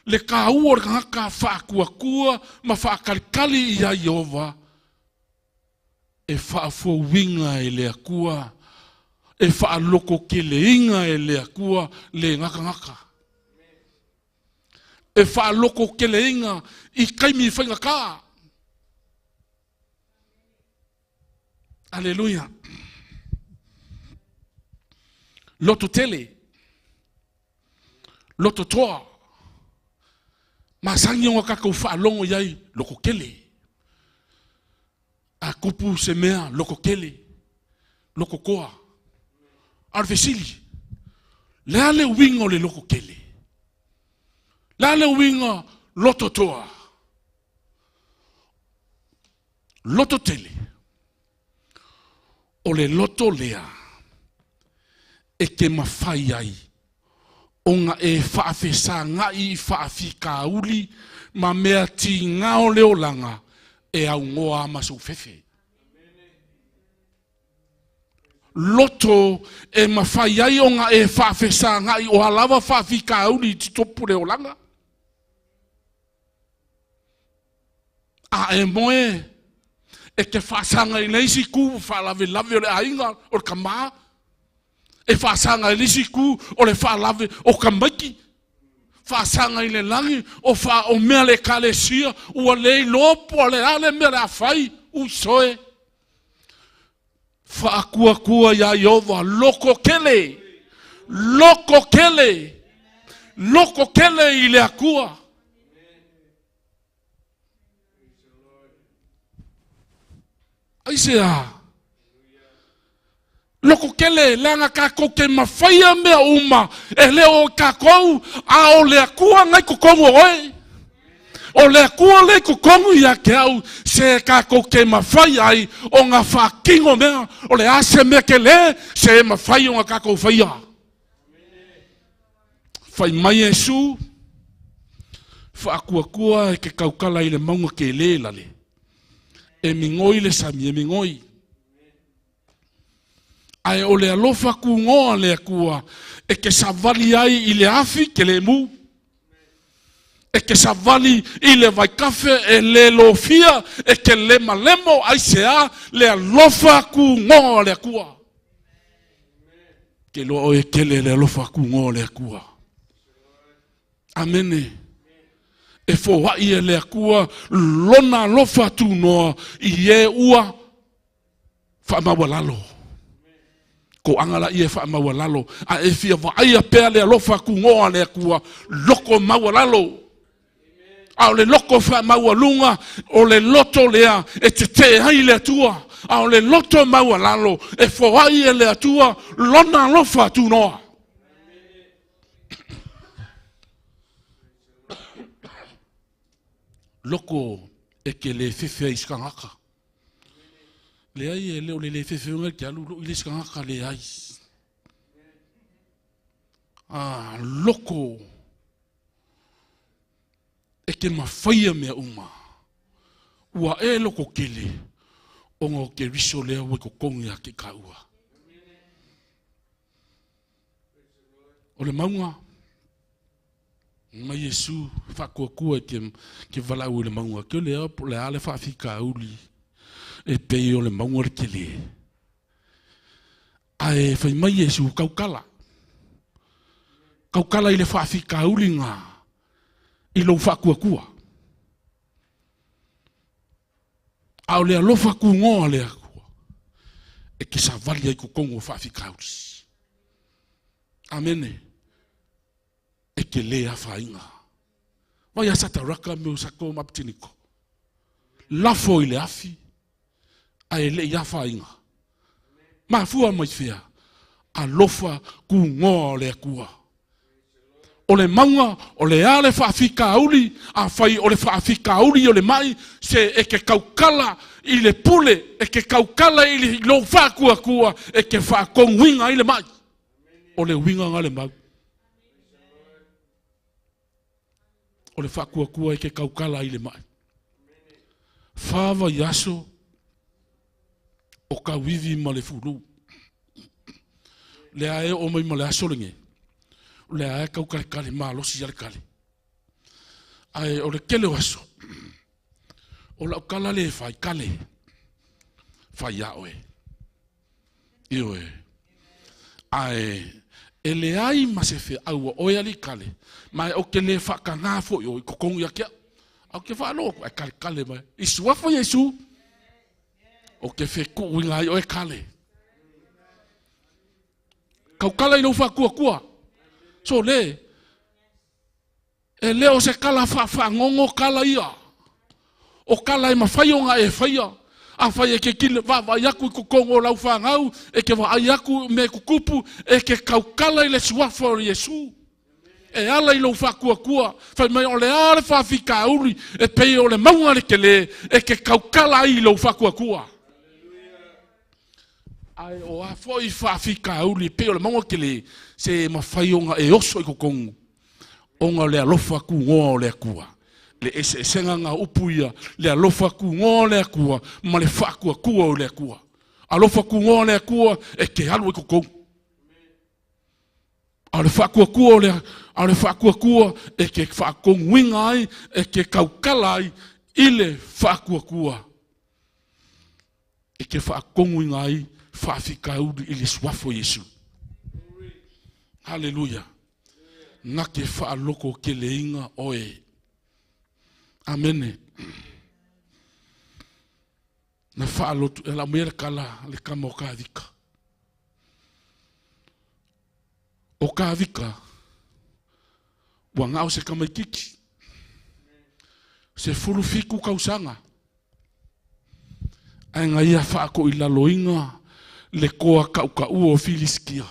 le kāua o le kangaka whaakuakua ma whaakalikali ia Iova e whaafuawinga e le akua, e whaaloko ke le inga e le akua le ngaka ngaka. E whaaloko ke le inga i kaimi whainga kā. Aleluia. Loto tele, loto toa, masangi o kakau whaalongo iai loko kele. A kupu se mea loko kele, loko koa. Arvesili, lea le wingo le loko kele. Lea le wingo loto toa. Loto tele. O le loto lea. E ke mawhai ai. O nga e whaafesa ngai whaafika uli, ma mea ti ngao leo langa. E au ngoa masu fefe. Loto e mawhai ai o nga e whaafesa ngai o halawa whaafika auli ti topu leo langa. A e moe e ke whaasanga i leisi ku whaalawe lawe o le ainga o le kamaa. E whaasanga i leisi ku o le whaalawe o kamaiki. Whaasanga i le langi o mea le kalesia ua le lopo le ale mea le awhai usoe. Whaakuakua ia Iova loko kele. Loko kele. Loko kele i le akua. Aisea. Loko kele langa kako ke mawhaia mea uma e leo kako a o le akua ngai kukongo oi. O le akua le kukongo ia ke au se kako ke mawhaia ai o ngā whakingo mea o le ase mea ke le se mawhaia o ngā kako whaia. Whai mai Jesu whaakuakua e ke kaukala i le maunga ke le lale. E mingoi le sami e mingoi. Ai o le alofa ku ngoa le akua e ke savali ai i le afi ke le mu. E ke savali i le vaikafe e le lofia e ke le malemo ai sea le alofa ku ngoa le akua. Ke lo e ke le alofa ku ngoa le akua. Amene. E fo wai e le akua lona alofa tu noa i e ua whaamawalalo. Ko angala ia wha mawalalo a e fia vai a pea le alofa ku ngoa le akua loko mawalalo a o le loko wha mawalunga o le loto lea e te te hai le atua a o le loto mawalalo e fawai e le atua lona alofa tu noa loko e ke le fefe iskangaka le ai e leo le fefe unga ki alu i le skangaka le ai. Loko e ke mawhaia mea uma. Ua e loko kele o ngā ke riso lea ue ko kongi a ke kaua. O le maunga mai Jesu whakuakua ke walau le maunga. Ke lea le ale whaafika uli. E pei o le maunga ke le. Ai whai mai Jesu kaukala. Kaukala i le whaafika ulinga. I lo whakuakua. Au le alofa ku ngoa le akua. E ke sa vali ai kukongo whaafika uli. Amene. E ke le a whainga. Mai asata raka me o sako maptiniko. Lafo i le afi. Ai le ia whainga. Ma fua mai fea. A lofa ku ngoa le akua. o le maunga, o le ale whaafika auli, a whai o le whaafika auli o le mai, se e ke kaukala i le pule, e ke kaukala i le lo whakua kua, e ke whaakong winga i le mai. O le winga ngā le mau. O le whakua kua e ke kaukala i le mai. Whawa yaso, o ka wivi ma le furu. Le ae o mai ma le aso linge. Le ae kau kare kare maa losi yale kare. Ae o le kele waso. O la ukala le fai kale. Fai ya oe. Io e. Ae e le ai ma se fe au o yali kale. Mai o ke le whaka ngā fo i o i kokongu ya kia. Au ke wha alo e kare kale mai. I suafo Yesu. O ke fe kuinga i o e kale. Kau kala i no wha kua. So le, e leo se kala wha ngongo kala ia. O kala i mawhaionga e whaia. A whaia ke kile wa yaku i kukongo lau wha ngau. E ke wa yaku me kukupu. E ke kau kala i le suafo o Yesu. E ala i lo wha kua. Whai mai o le are wha whika uri. E pei o le maunga le ke le. E ke kau kala i lo wha kua. Ai o a foi fa fika uli pe o le mongo kele se mawhaionga e oso i kokongu. Onga le alofa ku ngō le kua. Le ese senga ngā upuia le alofa ku ngō le kua ma le whakua kua o le kua. Alofa ku ngō le kua e ke alu i kokongu. A le whakua kua a le whakua kua e ke whakongu winga ai e ke kaukala ai i le whakua kua. E ke whakongu winga ai whaafika uri i le suafo Yesu. Hallelujah. Ngā ke whaaloko ke le inga oe. Amene. Na whaalotu e la mea kala le kama o kāwika. O kāwika wa ngāo se kamaikiki. Se furufiku kausanga. Ai ngā ia whaako i laloinga le koa kauka ua o Filiskia.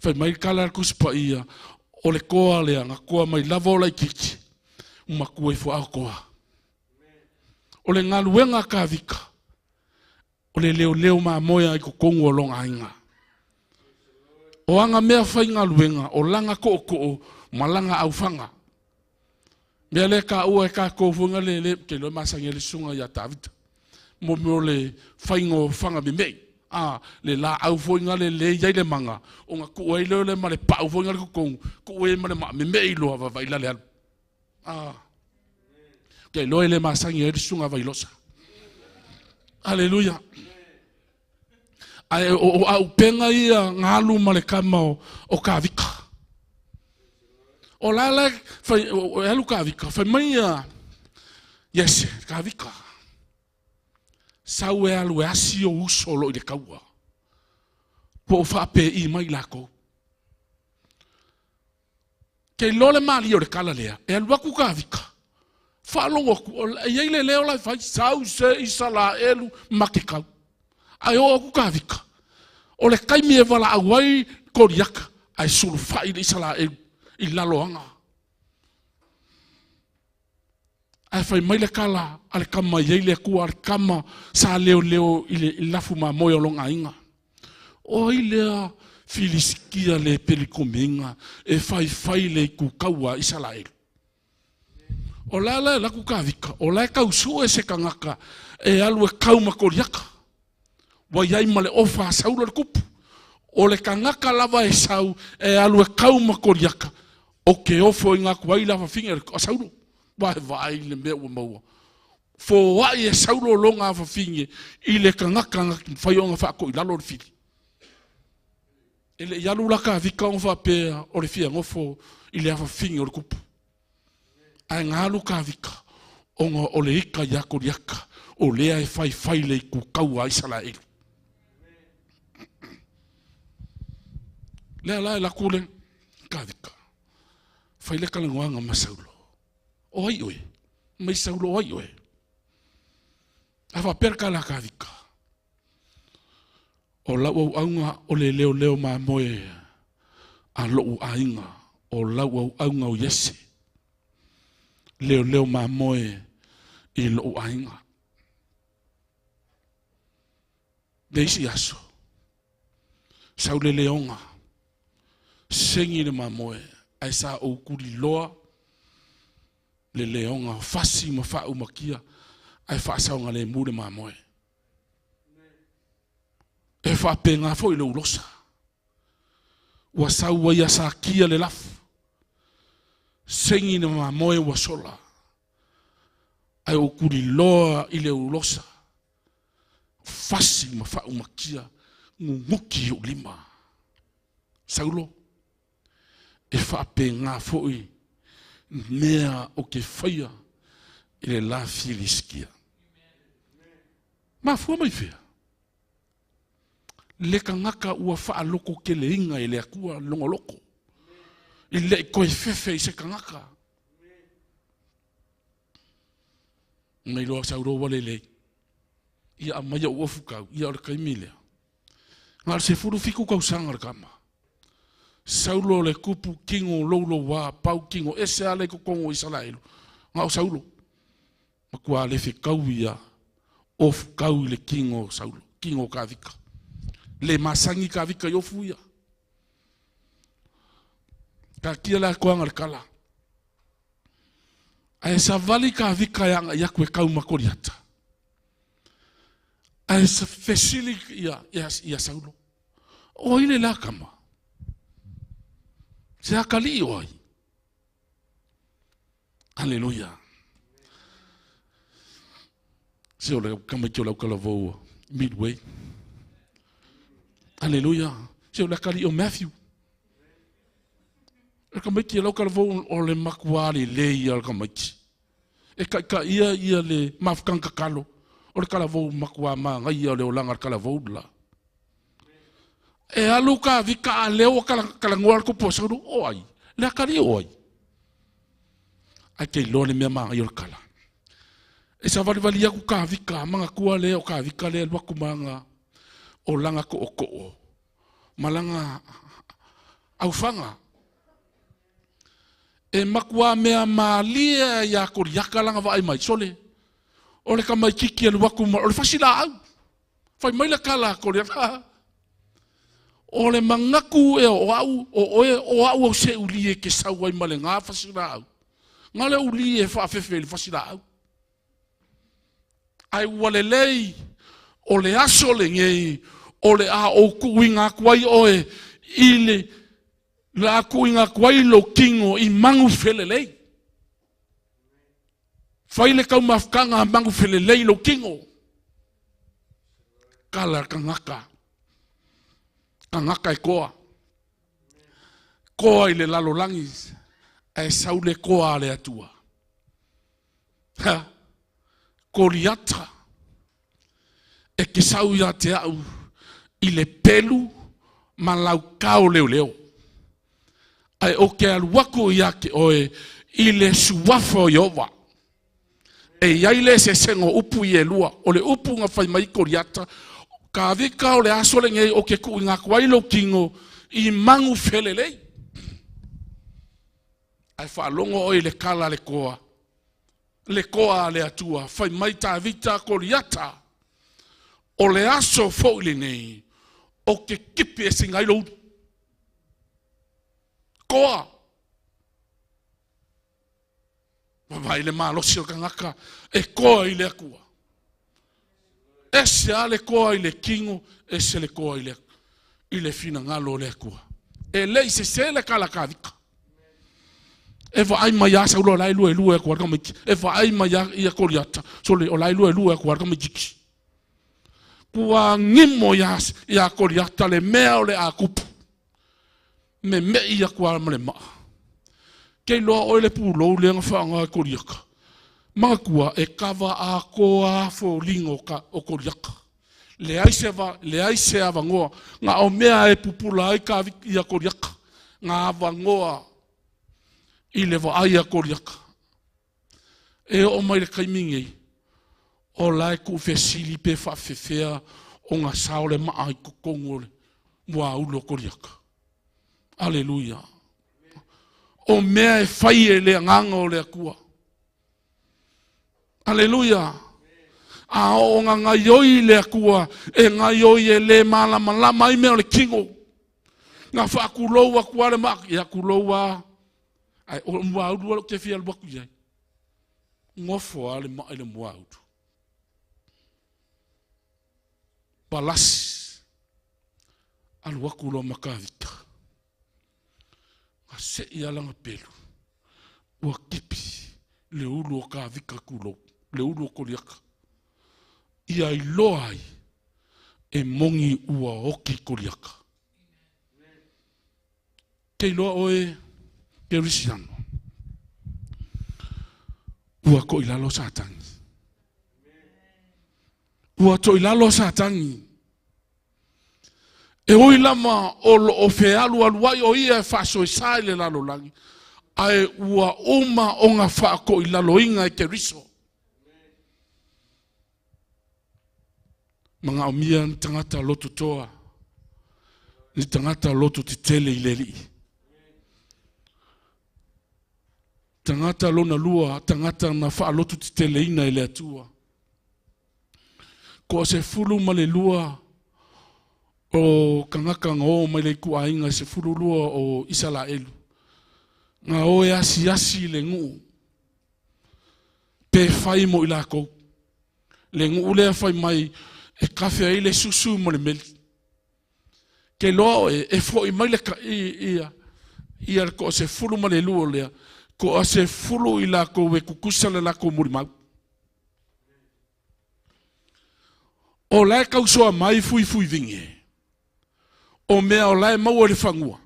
Whai mai kala kuspa ia o le koa lea ngā koa mai lavo lai kiki. Umakua i fua koa. O le ngā luenga ka vika. O le leo maa moia i kukongu o longa inga. O anga mea whai ngā luenga o langa ko malanga au whanga. Mea le ka ua e ka kōwhunga le ke loe masangi le sunga ia Tavita. Mo le whaingo whanga me mei. Le la au foinga le yai le manga. O ngā kua i leo le ma le pau foinga le kukongu. Kua i ma le me mei loa wa vaila le alu. Kei loe le masangi e risunga vailosa. Aleluia. O au penga ia ngalu ma le kama o kāwika. O lala, o elu kāwika. Whai mai yes, kāwika. Sau e alu e asi o usolo i le kaua. Po o whape i mai lako. Kei lole mali o le kala lea. E alu aku kāwika. Whalongo aku. E eile leo lai whai. Sau se isa la elu makekau. Ai o aku kāwika. O le kaimi e wala awai koriaka. Ai suru whai le isa la elu. I laloanga. Ai whai mai le kala, ale kama i eile kua, ale kama sa leo i lafu ma moia longa inga. O ilea Filiskia le pelikomenga, e whai le kukaua i salaelu. O lala e laku kāwika, o lai kausua e se kangaka, e alu e kauma koriaka. Wa iai ma le ofa saura le kupu. O le kangaka lava e sau, e alu e kauma koriaka. O ke ofo i ngā kuai lava finga a sauro. Vai le mea ua maua. Fo wai e sauro longa a whawhinge i le kangaka whaionga whaako i lalo le whiri. E le ialu laka a vika o whapea o le whia ngofo i le a whawhinge o le kupu. Ai ngā luka a vika o le ika i ako riaka o lea e whai le i kukaua i sala elu. Lea la e lako le ka vika. Whai le kalangoanga ma saulo. O ai oe, mai saulo o ai oe. Awa perka la ka vika. O lau au aunga o le leo ma moe a loo a inga o lau au aunga o Yese. Leo ma moe i lo ainga. Deisi aso. Saule leonga. Sengi le ma moe. Ai sa o kuri loa. Le leonga fasi ma fa umakia. Ai fa saunga le mure ma moe. E fa penga fo i lo ulosa. Wa sau wa ia sa kia le lafu. Sengi le ma moe wa sola. Ai o kuri loa i le ulosa. Fasi ma fa umakia. Nguki o lima. Saulo. E fa penga fo i. Mea o ke whaia. I le la filiskia. Ma fua mai fea. Le kangaka ua faa loko ke le inga i le akua longo loko. I le koe fefe i se kangaka. Nei loa sauro wale lei. Ia amaya ua fukau, ia ora kaimilea. Ngar se furu fiku kau sangar kama. Saulo le kupu kingo lolo wa pau kingo ese ale ko kongo i salailu. Ngau saulo. Makua le fikau ia of kau le kingo saulo, kingo ka vika. Le masangi ka vika yofu ia. Ka kia la koanga le kala. Ai sa vali ka vika ya kwe kau makoriata. Ai sa fesili ia saulo. O ile la kama. Se akali oi. Hallelujah. Se ole kama kio lau kalavo midway. Hallelujah. Se ole akali o Matthew. E kama kio lau kalavo o le makuari le ia kama ki. E ka ia le mafkanka kalo. O le kalavo makua ma ngai ia le olanga kalavo la. E alu ka vika a leo kalanguar ko po sauru oi. Le akari oi. Ai kei lole mea maa iol kala. E sa vali aku ka vika mga kua leo ka vika leo waku manga o langa ko o ko o. Malanga aufanga. E makua mea maalia ya koriaka langa wa ai mai sole. O le ka mai kiki alu waku ma. O le fasila au. Fai mai la kala koriaka. O le mangaku e o au o se uli e ke sau ai male ngā fasira au. Ngā le uli e whaafefe le fasira au. Ai wale lei, o le aso le ngei, o le a o kui ngā kuai oe, i le la kui ngā kuai lo kingo i mangu fele lei. Whai le kau mafkanga mangu fele lei lo kingo. Kala ka ngaka. Angaka e koa. Koa i le lalo langis. E sau le koa le atua. Ha. Koriata. E ke sau ia te au. I le pelu. Ma lau kao leo leo. Ai o ke aluako ia ke oe. I le suwafo iova. E iai le se sengo upu i e lua. O le upu nga whai mai koriata. Ka vika o le aso le ngei o ke ku ngā kwailo kingo i mangu felelei. Ai whaalongo oi le kala le koa. Le koa le atua. Whai mai tā vita koriata. O le aso fo le nei. O ke kipi e singailo. Koa. Vai le malosi o kangaka. E koa i le akua. Ese ale koa i le kingo, ese le koa i le fina ngalo le kua. E lei se le kala kavika. E va ai mai asa ulo lai lue lue kwa kama iki. E va ai mai ia koriata. So le o lai lue lue kwa kama iki. Kua ngimo ia koriata le mea o le a kupu. Me ia kwa male maa. Kei loa o le pulo le nga whaanga koriaka. Mga kua e kawa a koa fo lingo ka o koriaka. Le aise ava ngoa. Nga o mea e pupula ai ka ia koriaka. Nga ava ngoa i le wa ai a koriaka. E o mai le kaimingei. O lai ku fesili pe whawhewhea o ngā saole maa i kukongole. Mua ulo koriaka. Aleluia. o mea e whai e le nganga o le akua. Aleluia. A o ngā ioi le akua, e ngā ioi e le malama lama i mea le kingo. Ngā whaakulou a kuare mak, i akulou a, ai o mua audu alo ke fia luaku iai. Ngofo a le maa i le mua audu. Palasi, alu akulo makavika. A se i alanga pelu, ua kipi, le ulu o ka vika kulo, le ulu o koliaka. Ia i loai, e mongi ua oki koliaka. Kei loa oe, ke risiano. Ua ko ilalo satangi. Ua to ilalo satangi. E oi lama o fealu aluai o ia e whaso e sai le lalo langi. Ai ua oma o ngā whaako i lalo inga e ke riso. Mga o mia ni tangata loto toa. Ni tangata loto ti tele i leli. Tangata lona lua, tangata na wha loto ti tele ina i le atua. Ko se fulu ma le lua o kangaka ngō mai le kua inga se fulu lua o Isalaelu. Ngā o e asi le ngu. Pe whai mo i lako. Le ngu lea whai mai e kawhia i le susu mo le meli. Ke loa e fo i mai le ka ia ko se fulu ma le lua lea. Ko a se fulu i lako we kukusa le lako muri mau. O lai kausoa mai fui vinge. O mea o lai maua le whangua.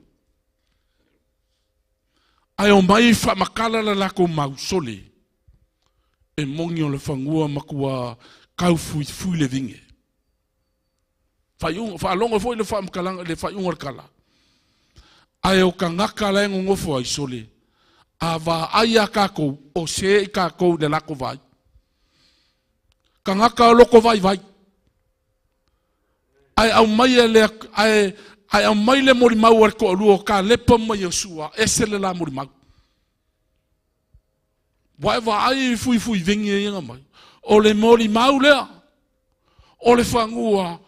Ai o mai wha makala la lako mau sole. E mongi o le whangua makua kau fui le vinge. Wha alonga foi le wha makalanga le wha iunga kala. Ai o ka ngaka la engo ngofo ai sole. A wa aia kako o se i kako le lako vai. Ka ngaka o loko vai. Ai au mai le ai au mai le mori mau ar ko luo ka lepa mai Yosua ese le la mori mau. Wai wa ai fui vingi inga mai. O le mori mau lea. O le whangua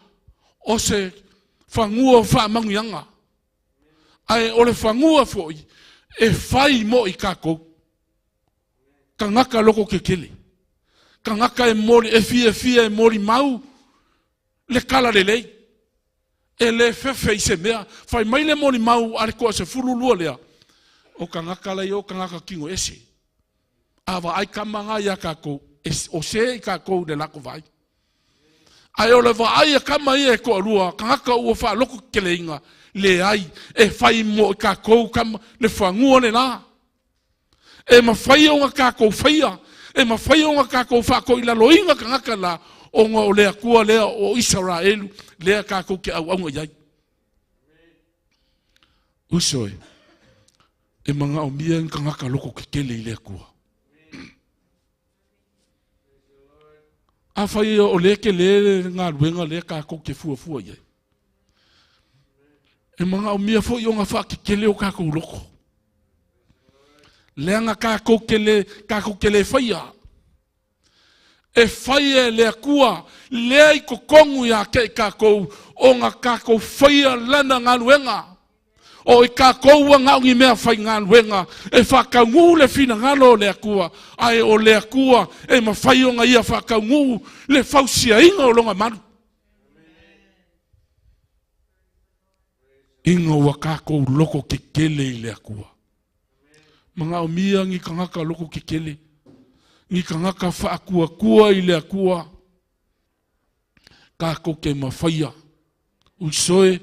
o se whangua wha mangianga. Ai o le whangua foi e whai mo i kako. Ka ngaka loko ke kele. Ka ngaka e mori e fia e mori mau le kala le lei. E le fefe i se mea, whai mai le moni mau are koa se furu lua lea. O ka ngaka lei o ka ngaka kingo ese. Awa ai kamanga ia kako, o se i kako le lako vai. Ai o le wa ai a kama ia e koa lua, ka ngaka ua wha loko kele inga, le ai, e whai mo i kako kama le whangua le la. E ma whai o nga kako whaia, e ma whai o nga kako whako i lalo inga ka ngaka la, o nga o lea kua lea o Israelu, lea kako ke au aunga iai. Usoe, e mga o mia ka ngaka loko ke kele i lea kua. A whai o lea ke lea ngā ruenga lea kako ke fua iai. E mga o mia fo i o nga wha ke kele o kako loko. Lea nga kako ke le whaia. E whaia lea kua, lea i kokongu ia ke i kākou, o ngā kākou whaia lana ngā luenga. O i kākou wa ngā ungi mea whai ngā luenga, e whakaungu le whina ngalo lea kua, ai o lea kua, e ma whai o ngā ia whakaungu le whausia inga o longa manu. Inga wa kākou loko ke kele i lea kua. Mga o mia ngi ka ngaka loko ke kele. Ni ka ngaka whaakua i lea kua. Kako ke mawhaia. Usoe,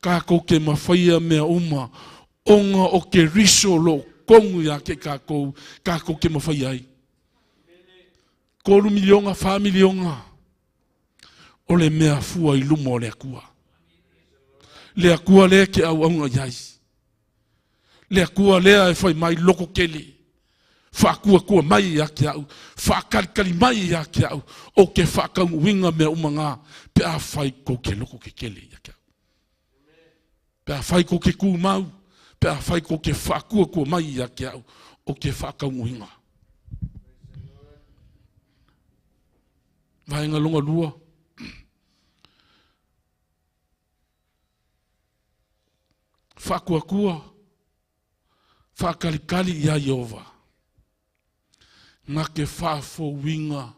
kako ke mawhaia mea uma. Onga o ke riso lo kongu ia ke kako ke mawhaia ai. Kolu milionga, wha milionga. O le mea fua i luma o lea kua. Lea kua lea ke au aunga iai. Lea kua lea e whai mai loko kele. Whakua mai ia ki au, whakarikari mai ia ki au, o ke whakaungu winga mea umanga, pe a whai ko ke loko ke kele ia ki au. Pe a whai ko ke kū mau, pe a fai ko ke whakua kua mai ia ke au o ke whakaunguinga. Vaenga lunga lua. Whakua kua. Whakalikali ia Yehova. Ngā ke whafo winga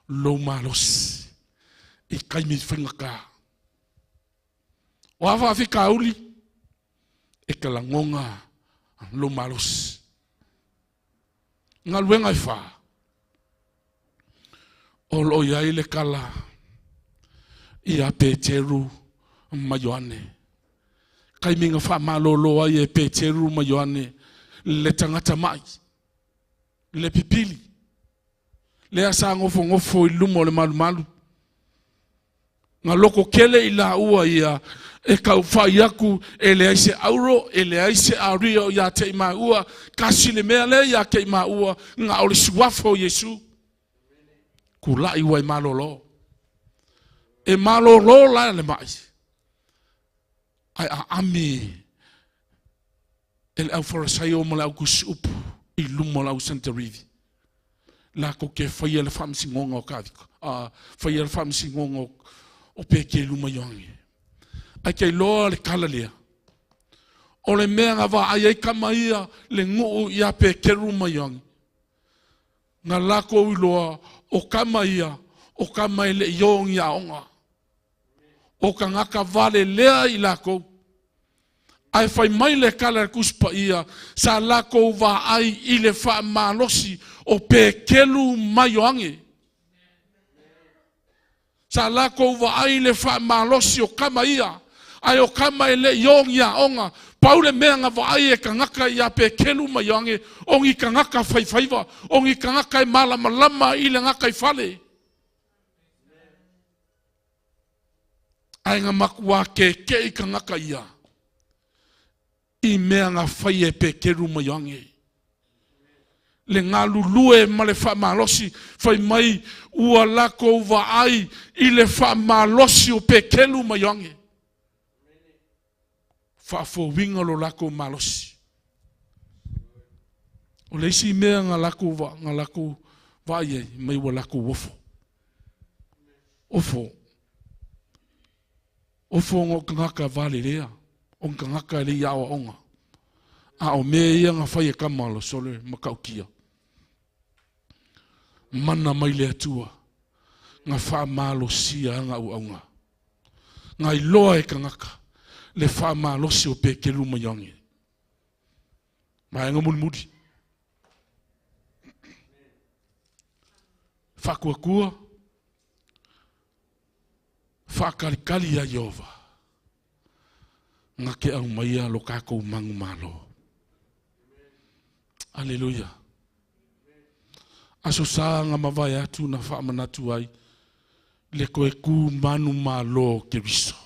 lo malos. I kaimi whinga ka. O awa awhi ka uli. E ka langonga lo malos. Ngā luenga I wha. O lo iai le kala. I a Peteru ma Ioane. Kai minga wha malolo ai e Peteru ma Ioane. Le tangata mai. Le pipili. Le asa ngofo I lumo le malu. Ngā loko kele I la ua ia. E kau whai aku e le aise auro, e le aise ario ia te ima ua. Kasi le mea le ia te ima ua. Ngā ole suwafo Yesu. Ku lai wai malolo. E malolo la le mai. Ai a ami. E le au farasai o ma le au kusupu. I lumo la au Santa Rivi. La ko ke whaia le whamsi ngonga o kawika. Whaia le whamsi ngonga o peke luma yongi. Ai kei loa le kala lea. O le mea ngā wā ai kamaia le nguu ia peke luma yongi. Ngā lako ui loa o kamaia o kamai le yongi a onga. O ka ngaka vale lea I lako. Ai fai mai le kala kuspa ia sa lako wa ai I le wha malosi o pekelu mayoange. Sa lako wa ai le wha malosi o kama ia. Ai o kama le yongi a onga. Paule mea ngā wa ai e ka ngaka ia pekelu mayoange. Ongi ka ngaka whaifaiva. Ongi ka ngaka I malama I le ngaka I fale. Ai ngā makua ke I ka ngaka ia. I mea ngā whai e pekeru mayange. Le ngā lulue ma le wha malosi, whai mai ua lako wa ai I le wha malosi o pekeru mayange. Whafo winga lo lako malosi. O le isi mea ngā lako wa ai mai ua lako wofo. Ofo ngō ngaka vale rea. O ngaka le iawa onga. A o mea ia ngā whai e kamalo sole makaukia. Mana mai le atua. Ngā wha malo sia ngā uaunga. Ngā iloa e ka ngaka. Le wha malo si o peke luma yongi. Mai ngā mudi. Wha kua. Wha kalikali a Yehova. Ngā ke au maia lo kākou mangu malo. Aleluia. Aso sā ngā mawai atu na whaamanatu ai. Le koe ku manu malo ke riso.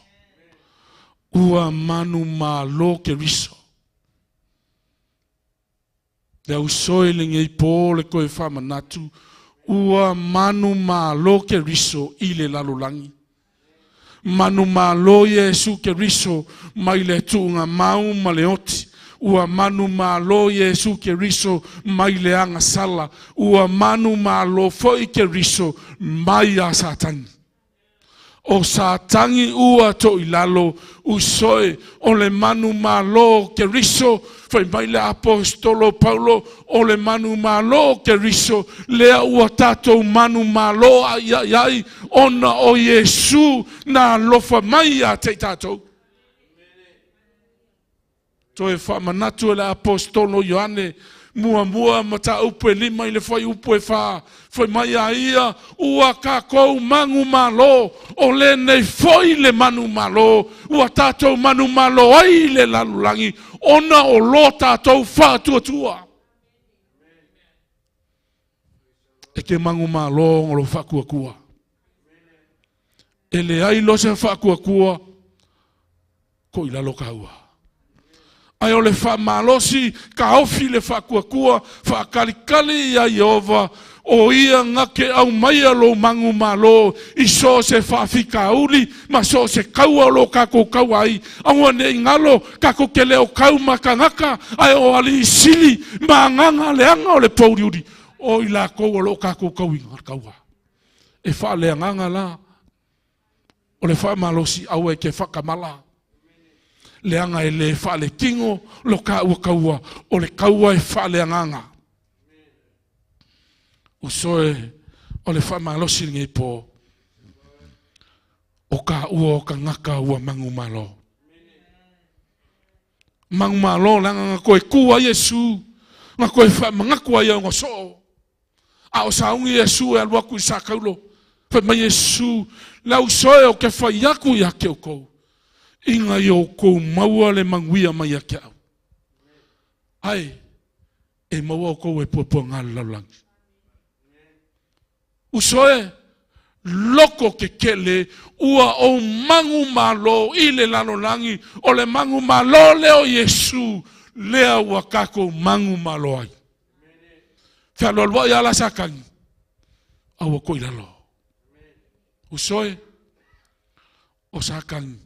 Ua manu malo ke riso. Le au soe le ngei pō le koe whaamanatu. Ua manu malo ke riso I le lalolangi. Manu malo Yesu ke riso mai le tuunga mau ma le oti. Ua manu malo Yesu ke riso mai le anga sala. Ua manu malo foi ke riso mai a satangi. O satangi ua to ilalo usoe o le manu malo ke riso. Fai mai le apostolo Paulo o le manu malo ke riso. Lea ua tatou manu malo ai ona o Yesu na lofa mai a te tatou. Toe whamanatu le apostolo Ioane mua mata upe lima I le whai upe wha. Whai mai a ia ua kakou mangu malo o le nei whai le manu malo. Ua tatou manu malo ai le lalulangi. Ona o lo tatou wha tua. E ke mangu malo ngolo wha kua. E le ai lo se wha kua ko I lalo kaua. Ai o le whamalosi, ka ofi le whakuakua, whakalikali ia Iova, o ia ngake au mai alo mangu malo, I so se whawhika uli, ma so se kaua lo kako kauai, aua ne ingalo, kako ke leo kau makangaka, ai o ali sili, ma nganga leanga o le pouriuri, o I la kou lo kako kauinga kaua. E wha leanganga la, o le whamalosi au e ke whakamala. Leanga e le wha le kingo, lo ka ua kaua, o le kaua e wha leanganga. Usoe, o le wha malosi nge po, o ka ua o ka ngaka ua mangu malo. Mangu malo, langa nga koe kua Yesu, nga koe wha mangakua ia ngoso. A o saungi Yesu e aluaku I sa kaulo, wha mai Yesu, lau soe o ke wha iaku ia ke o kou. Inga I o kou maua le manguia mai a kia. Ai, e maua o kou e puapua ngā laulangi. Usoe, loko ke kele, ua o mangu malo I le lanolangi, o le mangu malo leo Yesu, lea ua kako mangu malo ai. Fia lolwa I ala sakangi, awa koi lalo. Usoe, o sakangi,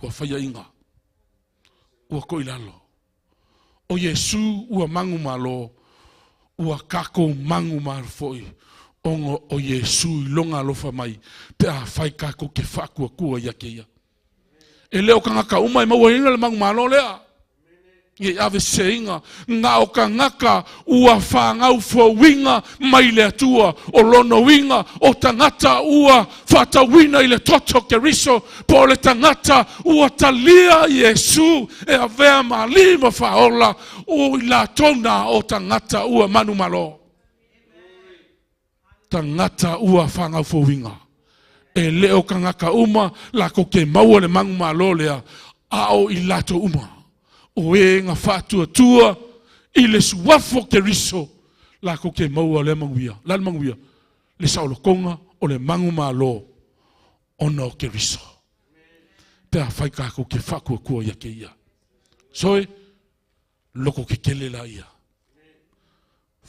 ua whaia inga, ua koi lalo. O Yesu ua mangu malo, ua kako mangu malo foi. Ongo o Yesu I longa lofa mai, pe a whai kako ke whakua kua ia ke ia. E leo ka ngaka umai maua inga le mangu malo lea. Ie ave se inga, ngā o ka ngaka ua whangau winga mai le atua, o lono winga, o tangata ua whatawina I le toto ke riso, po le tangata ua talia Yesu, e a vea malima whaola, o I la tona o tangata ua manu malo. Tangata ua whangau winga. E leo ka ngaka uma, la ko ke maua le mangu malo lea, ao I lato uma. O e ngā whātua tua, I le suafo ke riso, la ko ke maua le manguia, la le manguia, le saulo konga o le mangu malo, ona o ke riso. Pea whaika ko ke whakua kua ia ke ia. Soe, loko ke kele la ia.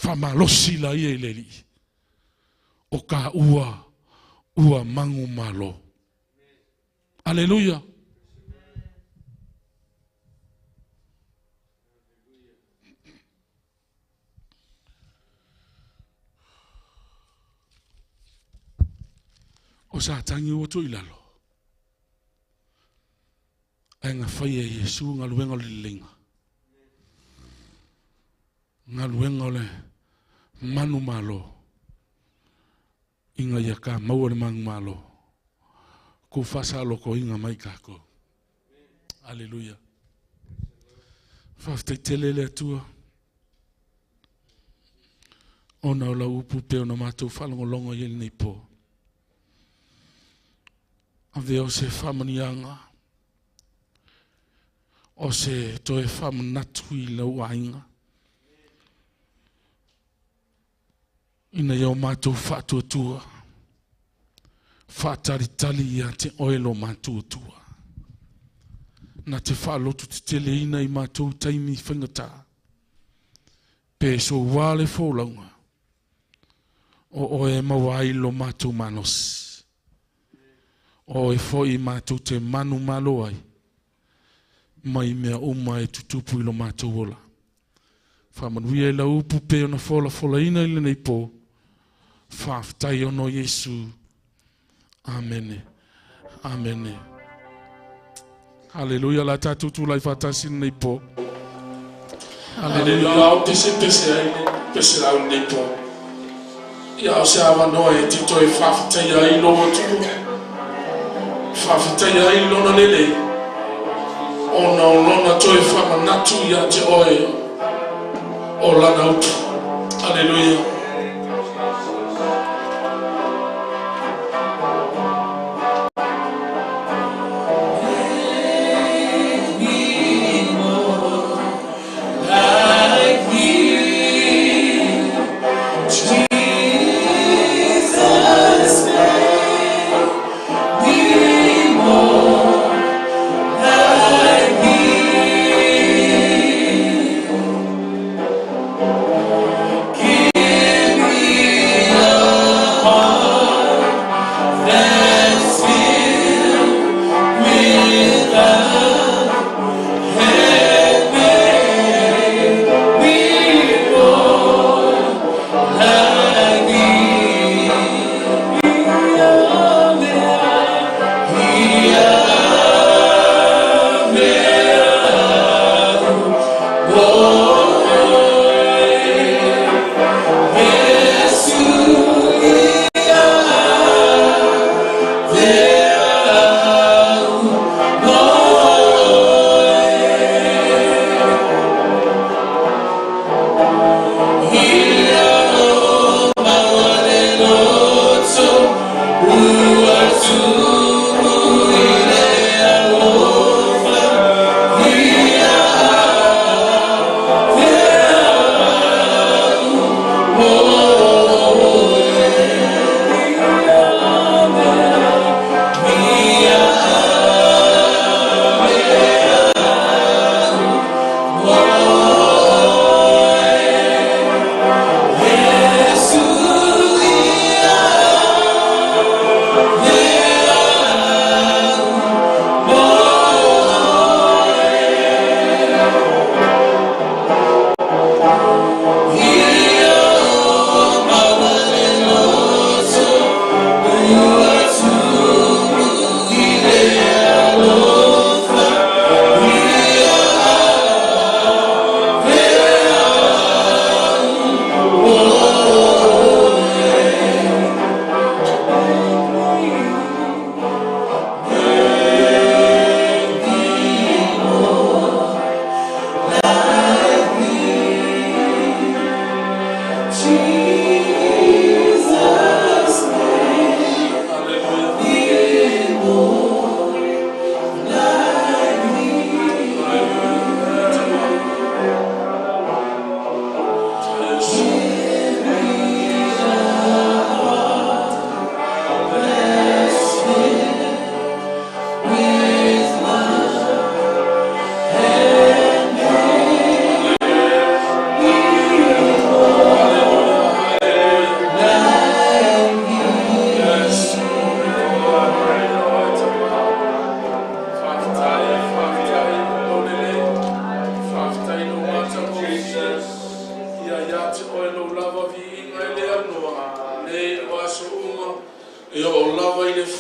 Whamalosi la ia I le li. O ka ua mangu malo. Aleluia. O sa tangi o to ilalo. Ai nga whai e Yesu ngā luenga le linga. Ngā luenga le manu malo. Inga ia ka maua le mangu malo. Ko whasa loko inga mai kako. Aleluia. Whaftai tele le atua. Ona o la upu pe ona mātou whalongolongo I nei po. Ave o se whamanianga, o se toe whamanatu I lau ainga. Ina iau mātou whātuatua, whātaritali ia te oelo mātuatua. Na te whālotu te tele ina I mātou taimi whangata. Pe so wāle whōlaunga, o oe mawai lo mātou manos. O e foi mātou te manu malo ai, mai mea uma e tutupu I lo mātou ola. Whamanuia I la upu pe ona fola ina I le nei po, whaftai ono Yesu. Amene. Amene. Haleluia la tatutu lai whatasi nei po. Haleluia au pese ai, pese au nei po. Ia o se awa noa e tito e whaftai ai lo watu. Whawhitai ai lona lele. Ona o lona toi whamanatu ia te oe. O lana upu. Aleluia.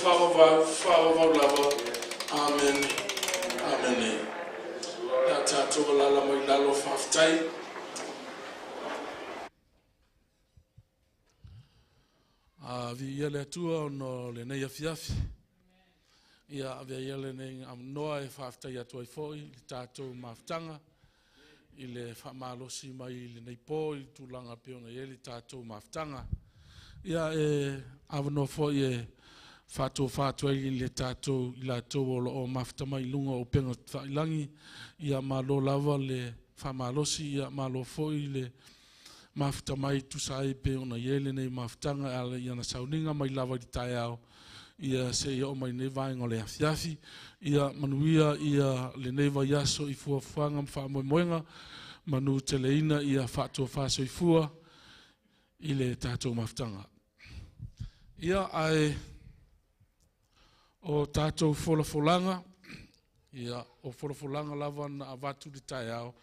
whaavavau lava. Amen. Amen. Nā tātou lala mai lalo whaafitai. Vi ia le atua no le nei afiafi. Ia avea ia le nei amnoa e whaafitai atua i foi, le tātou mawhtanga. I le whamalosi mai le nei pō, i tūlanga peona i le tātou mawhtanga. Ia e awanoa foi e whātua i le tātou i la tō o mawhta mai lunga o penga whailangi. Ia malo lava le whamalosi, ia malo foi le mawhta mai tusai peona i le nei mawhtanga ala i ana sauninga mai lava di tai au. Ia se ia o mai nei vaenga le afiafi. Ia manuia ia le nei vai aso i fuafuanga mwha moemoenga. Manu teleina ia whātua whāso i fua i le tātou mawhtanga. Ia ai o tātou wholafolanga. Ia o wholafolanga lava na avatu di tai au.